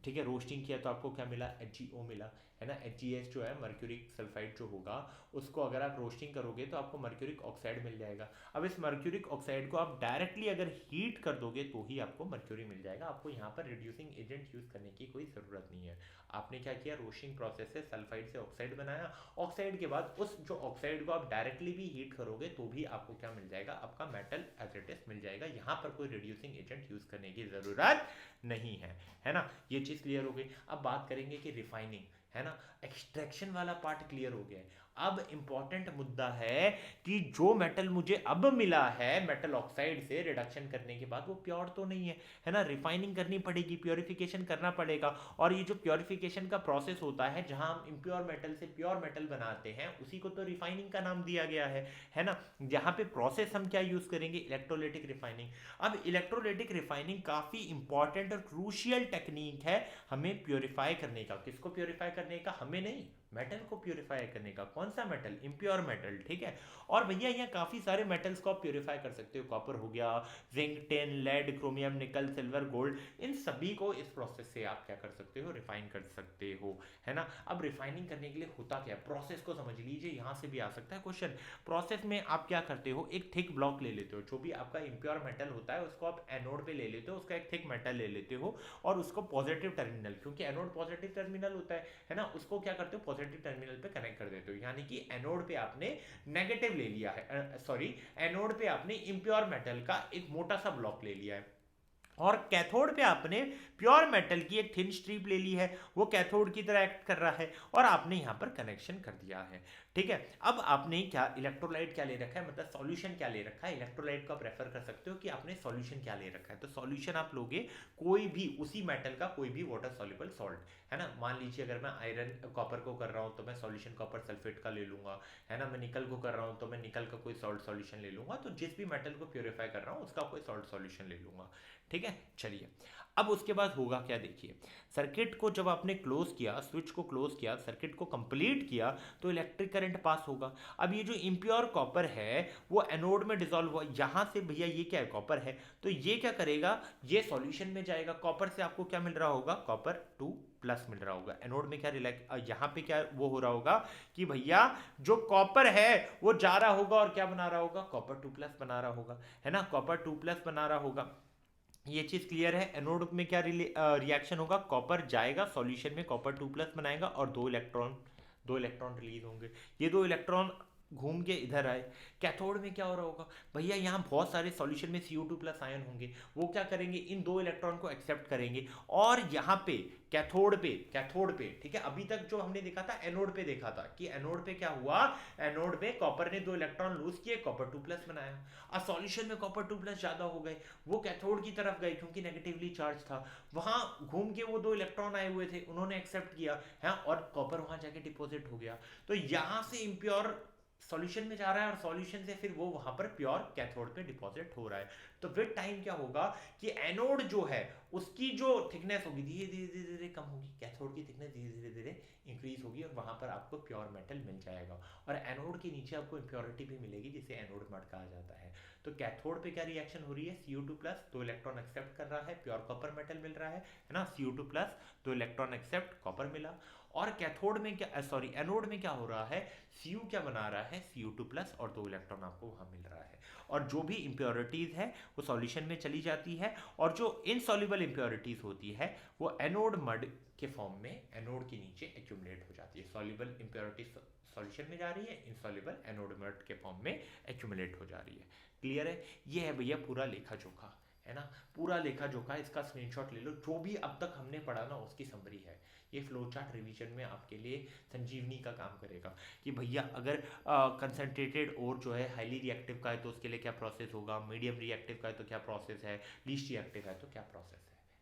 ठीक है, रोस्टिंग किया तो आपको क्या मिला, HgO मिला, है ना। HgS जो है मर्क्यूरिक सल्फाइड जो होगा, उसको अगर आप रोस्टिंग करोगे तो आपको मर्क्यूरिक ऑक्साइड मिल जाएगा। अब इस मर्क्यूरिक ऑक्साइड को आप डायरेक्टली अगर हीट कर दोगे तो ही आपको मर्क्यूरी मिल जाएगा। आपको यहाँ पर रिड्यूसिंग एजेंट यूज करने की कोई जरूरत नहीं है। आपने क्या किया, रोस्टिंग प्रोसेस से सल्फाइड से ऑक्साइड बनाया, ऑक्साइड के बाद उस जो ऑक्साइड को आप डायरेक्टली भी हीट करोगे तो भी आपको क्या मिल जाएगा, आपका मेटल एज इट इज मिल जाएगा। यहाँ पर कोई रिड्यूसिंग एजेंट यूज करने की जरूरत नहीं है ना। ये चीज क्लियर हो गई। अब बात करेंगे कि रिफाइनिंग, है ना, एक्सट्रैक्शन वाला पार्ट क्लियर हो गया है। अब इंपॉर्टेंट मुद्दा है कि जो मेटल मुझे अब मिला है मेटल ऑक्साइड से रिडक्शन करने के बाद, वो प्योर तो नहीं है ना। रिफाइनिंग करनी पड़ेगी, प्योरिफिकेशन करना पड़ेगा, और ये जो प्योरिफिकेशन का प्रोसेस होता है, जहां हम इम्प्योर मेटल से प्योर मेटल बनाते हैं, उसी को तो रिफाइनिंग का नाम दिया गया है ना। जहां पे प्रोसेस हम क्या यूज करेंगे, इलेक्ट्रोलाइटिक रिफाइनिंग। अब इलेक्ट्रोलाइटिक रिफाइनिंग काफी इंपॉर्टेंट और क्रूशियल टेक्निक है हमें प्योरीफाई करने का। किसको प्योरीफाई करने का, हमें नहीं, मेटल को प्योरीफाई करने का। कौन सा मेटल, इम्प्योर मेटल, ठीक है। और भैया यहाँ काफी सारे मेटल्स को आप प्योरीफाई कर सकते हो, कॉपर हो गया, जिंक, टिन, लेड, क्रोमियम, निकल, सिल्वर, गोल्ड, इन सभी को इस प्रोसेस से आप क्या कर सकते हो, रिफाइन कर सकते हो, है ना। अब रिफाइनिंग करने के लिए होता क्या है, प्रोसेस को समझ लीजिए, यहां से भी आ सकता है क्वेश्चन। प्रोसेस में आप क्या करते हो, एक थिक ब्लॉक ले लेते हो, जो भी आपका इम्प्योर मेटल होता है उसको आप एनोड पे ले लेते हो, उसका एक थिक मेटल ले लेते हो, और उसको पॉजिटिव टर्मिनल, क्योंकि एनोड पॉजिटिव टर्मिनल होता है ना, उसको क्या करते हो, पॉजिटिव टर्मिनल पे कनेक्ट कर देते हो। यानी कि एनोड पे आपने नेगेटिव ले लिया है, सॉरी, एनोड पे आपने इम्प्योर मेटल का एक मोटा सा ब्लॉक ले लिया है, और कैथोड पे आपने प्योर मेटल की एक थिन स्ट्रिप ले ली है, वो कैथोड की तरह एक्ट कर रहा है, और आपने यहां पर कनेक्शन कर दिया है, ठीक है। अब आपने क्या इलेक्ट्रोलाइट क्या ले रखा है, मतलब सॉल्यूशन क्या ले रखा है, इलेक्ट्रोलाइट को आप रेफर कर सकते हो कि आपने सॉल्यूशन क्या ले रखा है। तो सॉल्यूशन आप लोगे कोई भी उसी मेटल का कोई भी वाटर सॉल्युबल सॉल्ट, है ना। मान लीजिए अगर मैं आयरन कॉपर को कर रहा हूं तो मैं सॉल्यूशन कॉपर सल्फेट का ले लूंगा, है ना। मैं निकल को कर रहा हूं तो मैं निकल का कोई सॉल्ट सॉल्यूशन ले लूंगा। तो जिस भी मेटल को प्योरीफाई कर रहा हूं उसका कोई सॉल्ट सॉल्यूशन ले लूंगा, ठीक है। चलिए अब उसके बाद होगा क्या, देखिए, सर्किट को जब आपने क्लोज किया, स्विच को क्लोज किया, सर्किट को कंप्लीट किया, तो इलेक्ट्रिक करंट पास होगा। अब ये जो इम्प्योर कॉपर है वो एनोड में डिसॉल्व हुआ, यहां से भैया ये क्या है, कॉपर है, तो ये क्या करेगा, ये सॉल्यूशन में जाएगा। कॉपर से आपको क्या मिल रहा होगा, कॉपर 2+ मिल रहा होगा। एनोड में क्या यहां पे क्या वो हो रहा होगा कि भैया जो कॉपर है वो जा रहा होगा और क्या बना रहा होगा, कॉपर 2+ बना रहा होगा, है ना, कॉपर 2+ बना रहा होगा। ये चीज क्लियर है। एनोड में क्या रिएक्शन होगा, कॉपर जाएगा सॉल्यूशन में, कॉपर 2+ बनाएगा, और दो इलेक्ट्रॉन रिलीज होंगे। ये दो इलेक्ट्रॉन घूम के इधर आए, कैथोड में क्या हो रहा होगा भैया, यहाँ बहुत सारे सॉल्यूशन में CO2 प्लस आयन होंगे, वो क्या करेंगे, इन दो इलेक्ट्रॉन को एक्सेप्ट करेंगे, और यहाँ पे कैथोड पे ठीक है, अभी तक जो हमने देखा था एनोड पे देखा था कि एनोड पे क्या हुआ, एनोड में कॉपर ने दो इलेक्ट्रॉन लूज किए, कॉपर 2 प्लस बनाया, अब सॉल्यूशन में कॉपर 2 प्लस ज्यादा हो गए, वो कैथोड की तरफ गए क्योंकि नेगेटिवली चार्ज था, वहां घूम के वो दो इलेक्ट्रॉन आए हुए थे, उन्होंने एक्सेप्ट किया है, और कॉपर वहां जाके डिपॉजिट हो गया, तो यहां से इम्प्योर सॉल्यूशन में जा रहा है, और सॉल्यूशन से फिर वो वहां पर प्योर कैथोड पे डिपॉजिट हो रहा है, तो विद टाइम क्या होगा कि एनोड जो है उसकी जो थिकनेस होगी धीरे धीरे धीरे धीरे कम होगी, कैथोड की थिकनेस धीरे धीरे धीरे इंक्रीज होगी, और वहां पर आपको प्योर मेटल मिल जाएगा, और एनोड के नीचे आपको इम्प्योरिटी भी मिलेगी जिसे एनोड मड कहा जाता है। तो कैथोड पे क्या रिएक्शन हो रही है, CO2 प्लस दो इलेक्ट्रॉन एक्सेप्ट कर रहा है, प्योर कॉपर मेटल मिल रहा है ना, CO2 प्लस दो इलेक्ट्रॉन एक्सेप्ट कॉपर मिला, और कैथोड में क्या, सॉरी एनोड में क्या हो रहा है, Cu क्या बना रहा है, CO2 प्लस और दो इलेक्ट्रॉन आपको वहां मिल रहा है, और जो भी इम्प्योरिटीज है वो सॉल्यूशन में चली जाती है, और जो इनसॉल्युबल इम्प्योरिटीज होती है वो एनोड मड के फॉर्म में एनोड के नीचे एक्यूमुलेट हो जाती है, सॉल्युबल इम्प्योरिटीज सॉल्यूशन में जा रही है, इनसॉल्युबल एनोड मड के फॉर्म में एक्यूमुलेट हो जा रही है। क्लियर है, ये है भैया पूरा लेखा जोखा, है ना, पूरा लेखा जोखा, इसका स्क्रीनशॉट ले लो, जो भी अब तक हमने पढ़ा ना उसकी समरी है, ये फ्लो चार्ट रिवीजन में आपके लिए संजीवनी का काम करेगा कि भैया अगर कंसंट्रेटेड और जो है हाईली रिएक्टिव का है तो उसके लिए क्या प्रोसेस होगा, मीडियम रिएक्टिव का है तो क्या प्रोसेस है, लीस्ट रिएक्टिव है तो क्या प्रोसेस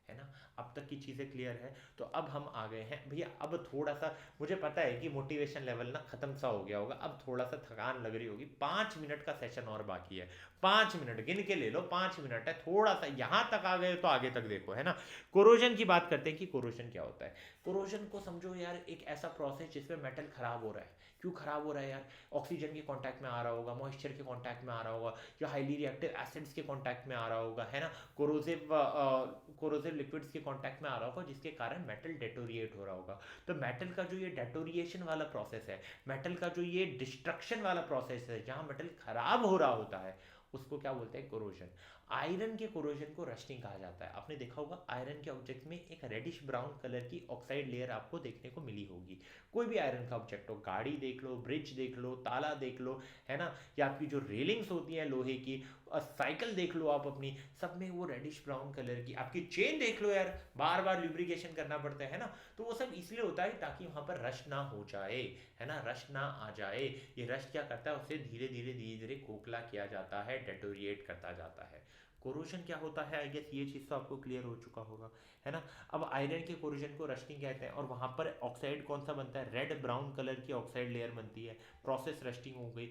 है ना, अब तक की चीज़ें क्लियर है। तो अब हम आ गए हैं भैया, अब थोड़ा सा मुझे पता है कि मोटिवेशन लेवल ना खत्म सा हो गया होगा, अब थोड़ा सा थकान लग रही होगी, 5 मिनट का सेशन और बाकी है, 5 मिनट गिन के ले लो, 5 मिनट है, थोड़ा सा यहाँ तक आ गए तो आगे तक देखो, है ना। कोरोजन की बात करते हैं कि कोरोजन क्या होता है। कोरोजन को समझो यार एक ऐसा प्रोसेस जिसमें मेटल खराब हो रहा है, क्यों खराब हो रहा है यार, ऑक्सीजन के कांटेक्ट में आ रहा होगा, मॉइस्चर के कांटेक्ट में आ रहा होगा, या हाईली रिएक्टिव एसिड्स के कांटेक्ट में आ रहा होगा, है ना, कोरोसिव लिक्विड्स के कांटेक्ट में आ रहा होगा, जिसके कारण मेटल डेटोरिएट हो रहा होगा। तो मेटल का जो ये डेटोरिएशन वाला प्रोसेस है, मेटल का जो ये डिस्ट्रक्शन वाला प्रोसेस है, जहां मेटल खराब हो रहा होता है, उसको क्या बोलते हैं, कोरोजन। आयरन के कोरोजन को रस्टिंग कहा जाता है। आपने देखा होगा आयरन के ऑब्जेक्ट में एक रेडिश ब्राउन कलर की ऑक्साइड लेयर आपको देखने को मिली होगी, कोई भी आयरन का ऑब्जेक्ट हो, गाड़ी देख लो, ब्रिज देख लो, ताला देख लो, है ना, या आपकी जो रेलिंग्स होती हैं लोहे की, साइकिल देख लो आप अपनी, सब में वो रेडिश ब्राउन कलर की, आपकी चेन देख लो यार, बार बार ल्यूब्रिकेशन करना पड़ता है ना, तो वो सब इसलिए होता है ताकि वहां पर रश ना हो जाए, है ना, रश ना आ जाए। ये रश क्या करता है, उसे धीरे धीरे धीरे धीरे खोखला किया जाता है, डेटोरिएट करता जाता है। कोरोजन क्या होता है, आई गेस ये चीज़ तो आपको क्लियर हो चुका होगा, है ना। अब आयरन के कोरोजन को रस्टिंग कहते हैं, और वहां पर ऑक्साइड कौन सा बनता है, रेड ब्राउन कलर की ऑक्साइड लेयर बनती है, प्रोसेस रस्टिंग हो गई।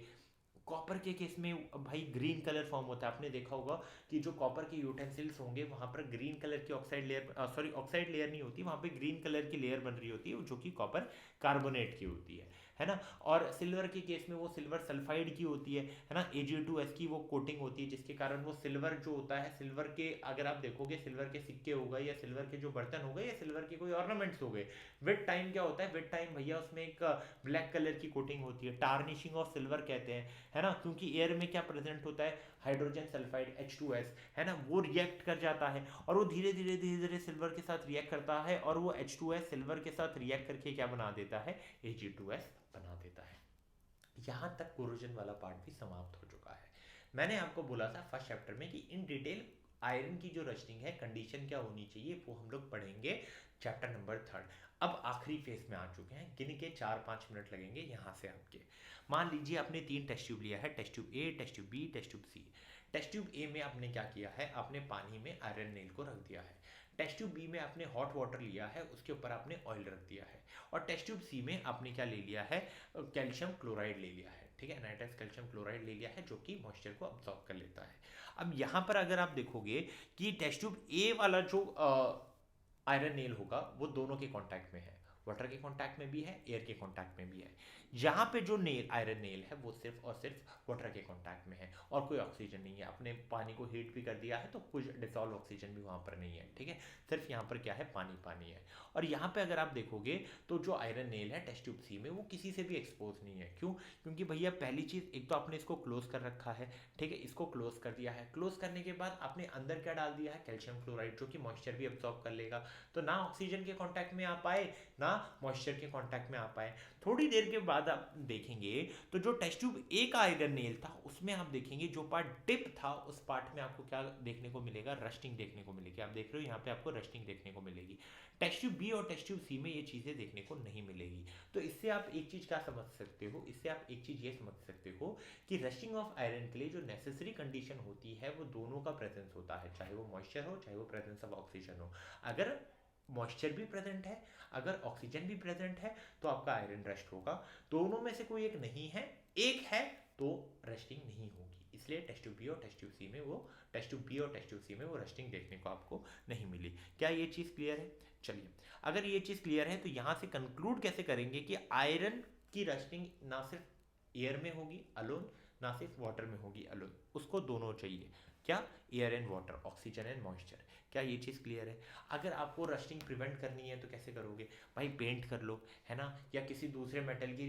कॉपर के केस में भाई ग्रीन कलर फॉर्म होता है, आपने देखा होगा कि जो कॉपर के यूटेंसिल्स होंगे वहां पर ग्रीन कलर की oxide layer, sorry oxide layer नहीं होती, वहां पे ग्रीन कलर की लेयर बन रही होती है जो कि कॉपर कार्बोनेट की होती है ना। और सिल्वर के केस में वो सिल्वर सल्फाइड की होती है ना, Ag2S की वो कोटिंग होती है, जिसके कारण वो सिल्वर जो होता है, सिल्वर के अगर आप देखोगे सिल्वर के सिक्के हो गए, या सिल्वर के जो बर्तन हो गए, या सिल्वर के कोई ऑर्नामेंट्स हो गए, विद टाइम क्या होता है, विद टाइम भैया उसमें एक ब्लैक कलर की कोटिंग होती है, टार्निशिंग ऑफ सिल्वर कहते हैं, है ना, क्योंकि एयर में क्या प्रेजेंट होता है, हाइड्रोजन सल्फाइड H2S, है ना, वो रिएक्ट कर जाता है, और वो धीरे धीरे धीरे धीरे सिल्वर के साथ रिएक्ट करता है, और वो H2S सिल्वर के साथ रिएक्ट करके क्या बना देता है, Ag2S बना देता है। यहां तक कोरोजन वाला पार्ट भी समाप्त हो चुका है। मैंने आपको बोला था फर्स्ट चैप्टर में कि इन डिटेल आयरन की जो रस्टिंग है, कंडीशन क्या होनी चाहिए, वो हम लोग पढ़ेंगे चैप्टर नंबर 3। अब आखिरी फेज में आ चुके हैं, गिन के 4-5 मिनट लगेंगे यहाँ से आपके। मान लीजिए आपने 3 टेस्ट ट्यूब लिया है, test tube A, test tube B, test tube C. Test tube A में आपने क्या किया है, आपने पानी में आयरन नेल को रख दिया है। टेस्ट ट्यूब बी में आपने हॉट वाटर लिया है, उसके ऊपर आपने ऑयल रख दिया है। और टेस्ट ट्यूब सी में आपने क्या ले लिया है, कैल्शियम क्लोराइड ले लिया है, ठीक है, नाइट्रस कैल्शियम क्लोराइड ले लिया है, जो कि मॉइस्चर को अब्सॉर्ब कर लेता है। अब यहाँ पर अगर आप देखोगे कि टेस्ट ट्यूब ए वाला जो आयरन नेल होगा वो दोनों के कांटेक्ट में है, वाटर के कांटेक्ट में भी है, एयर के कांटेक्ट में भी है। यहाँ पे जो नेल आयरन नेल है वो सिर्फ और सिर्फ वाटर के कांटेक्ट में है, और कोई ऑक्सीजन नहीं है। आपने पानी को हीट भी कर दिया है तो कुछ डिसॉल्व ऑक्सीजन भी वहाँ पर नहीं है, ठीक है, सिर्फ यहाँ पर क्या है, पानी पानी है। और यहाँ पे अगर आप देखोगे तो जो आयरन नेल है टेस्ट ट्यूब सी में वो किसी से भी एक्सपोज नहीं है। क्यों? क्योंकि भैया पहली चीज़, एक तो आपने इसको क्लोज कर रखा है, ठीक है, इसको क्लोज कर दिया है। क्लोज करने के बाद आपने अंदर क्या डाल दिया है, कैल्शियम क्लोराइड, जो कि मॉइस्चर भी एब्सॉर्ब कर लेगा। तो ना ऑक्सीजन के कॉन्टैक्ट में आ पाए, ना मॉइस्चर के कांटेक्ट में आ पाए। थोड़ी देर के बाद आप देखेंगे तो जो टेस्ट ट्यूब ए का आयरन नेल था उसमें आप देखेंगे जो पार्ट डिप था उस पार्ट में आपको क्या देखने को मिलेगा, रस्टिंग देखने को मिलेगी। आप देख रहे हो यहाँ पे आपको रस्टिंग देखने को मिलेगी। टेस्ट ट्यूब बी और टेस्ट ट्यूब सी में ये चीज़ें देखने को नहीं मिलेगी। तो इससे आप एक चीज़ क्या समझ सकते हो, इससे आप एक चीज़ ये समझ सकते हो कि रस्टिंग ऑफ आयरन के लिए जो नेसेसरी कंडीशन होती है वो दोनों का प्रेजेंस होता है, चाहे वो मॉइस्चर हो चाहे वो प्रेजेंस ऑफ ऑक्सीजन हो। अगर मॉइस्चर भी प्रेजेंट है, अगर ऑक्सीजन भी प्रेजेंट है, तो आपका आयरन रस्ट होगा। दोनों में से कोई एक नहीं है, एक है तो रस्टिंग नहीं होगी। इसलिए टेस्ट ट्यूब बी और टेस्ट ट्यूब सी में वो टेस्ट ट्यूब बी और टेस्ट ट्यूब सी में वो रस्टिंग देखने को आपको नहीं मिली। क्या ये चीज़ क्लियर है? चलिए, अगर ये चीज़ क्लियर है तो यहाँ से कंक्लूड कैसे करेंगे कि आयरन की रस्टिंग ना सिर्फ एयर में होगी अलोन, ना सिर्फ वाटर में होगी अलोन, उसको दोनों चाहिए। क्या? Air and water, oxygen and moisture. क्या ये चीज़ क्लियर है? अगर आपको रस्टिंग प्रिवेंट करनी है तो कैसे करोगे भाई? पेंट कर लो, है ना, या किसी दूसरे मेटल की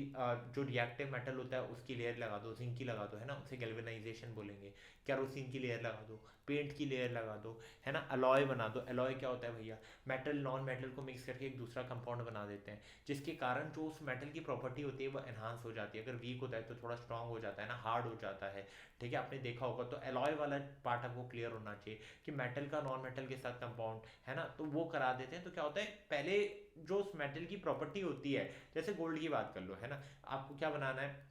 जो रिएक्टिव मेटल होता है उसकी लेयर लगा दो, जिंक की लगा दो, है ना, उसे गैल्वेनाइजेशन बोलेंगे। कैरोसिन की लेयर लगा दो, पेंट की लेयर लगा दो, है ना, अलॉय बना दो। अलॉय क्या होता है भैया? मेटल नॉन मेटल को मिक्स करके एक दूसरा कंपाउंड बना देते हैं, जिसके कारण जो उस मेटल की प्रॉपर्टी होती है वो एनहांस हो जाती है। अगर वीक होता है तो थोड़ा स्ट्रांग हो जाता है ना, हार्ड हो जाता है। ठीक है, आपने देखा होगा। तो अलॉय वाला पार्ट आपको क्लियर होना चाहिए कि मेटल का नॉन मेटल के साथ कंपाउंड, है ना, तो वो करा देते हैं। तो क्या होता है, पहले जो उस मेटल की प्रॉपर्टी होती है, जैसे गोल्ड की बात कर लो, है ना, आपको क्या बनाना है,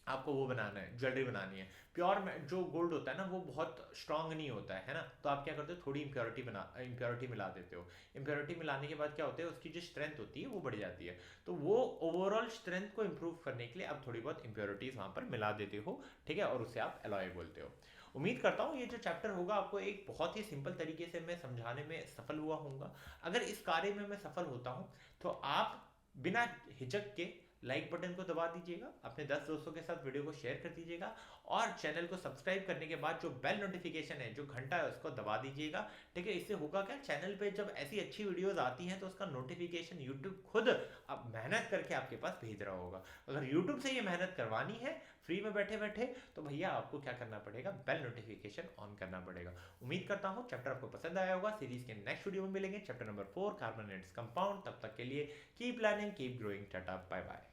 आपको वो बनाना है, ज्वेलरी बनानी है। प्योर जो गोल्ड होता है ना वो बहुत स्ट्रांग नहीं होता है ना, तो आप क्या करते हो, थोड़ी इम्प्योरिटी मिला देते हो। इम्प्योरिटी मिलाने के बाद क्या होता है, उसकी जो स्ट्रेंथ होती है वो बढ़ जाती है। तो वो ओवरऑल स्ट्रेंथ को इंप्रूव करने के लिए आप थोड़ी बहुत इम्प्योरिटीज वहां पर मिला देते हो। ठीक है, और उसे आप एलॉय बोलते हो। उम्मीद करता हूँ ये जो चैप्टर होगा आपको एक बहुत ही सिंपल तरीके से मैं समझाने में सफल हुआ हूँगा। अगर इस कार्य में मैं सफल होता हूँ तो आप बिना हिचक के लाइक बटन को दबा दीजिएगा, अपने 10 दोस्तों के साथ वीडियो को शेयर कर दीजिएगा, और चैनल को सब्सक्राइब करने के बाद जो बेल नोटिफिकेशन है, जो घंटा है, उसको दबा दीजिएगा। ठीक है, इससे होगा क्या, चैनल पे जब ऐसी अच्छी वीडियोस आती हैं तो उसका नोटिफिकेशन यूट्यूब खुद अब मेहनत करके आपके पास भेज रहा होगा। अगर यूट्यूब से ये मेहनत करवानी है फ्री में बैठे बैठे, तो भैया आपको क्या करना पड़ेगा, बेल नोटिफिकेशन ऑन करना पड़ेगा। उम्मीद करता हूँ चैप्टर आपको पसंद आया होगा। सीरीज के नेक्स्ट वीडियो में मिलेंगे, चैप्टर नंबर 4 कार्बन कंपाउंड। तब तक के लिए keep learning, keep growing, ta-ta, bye bye.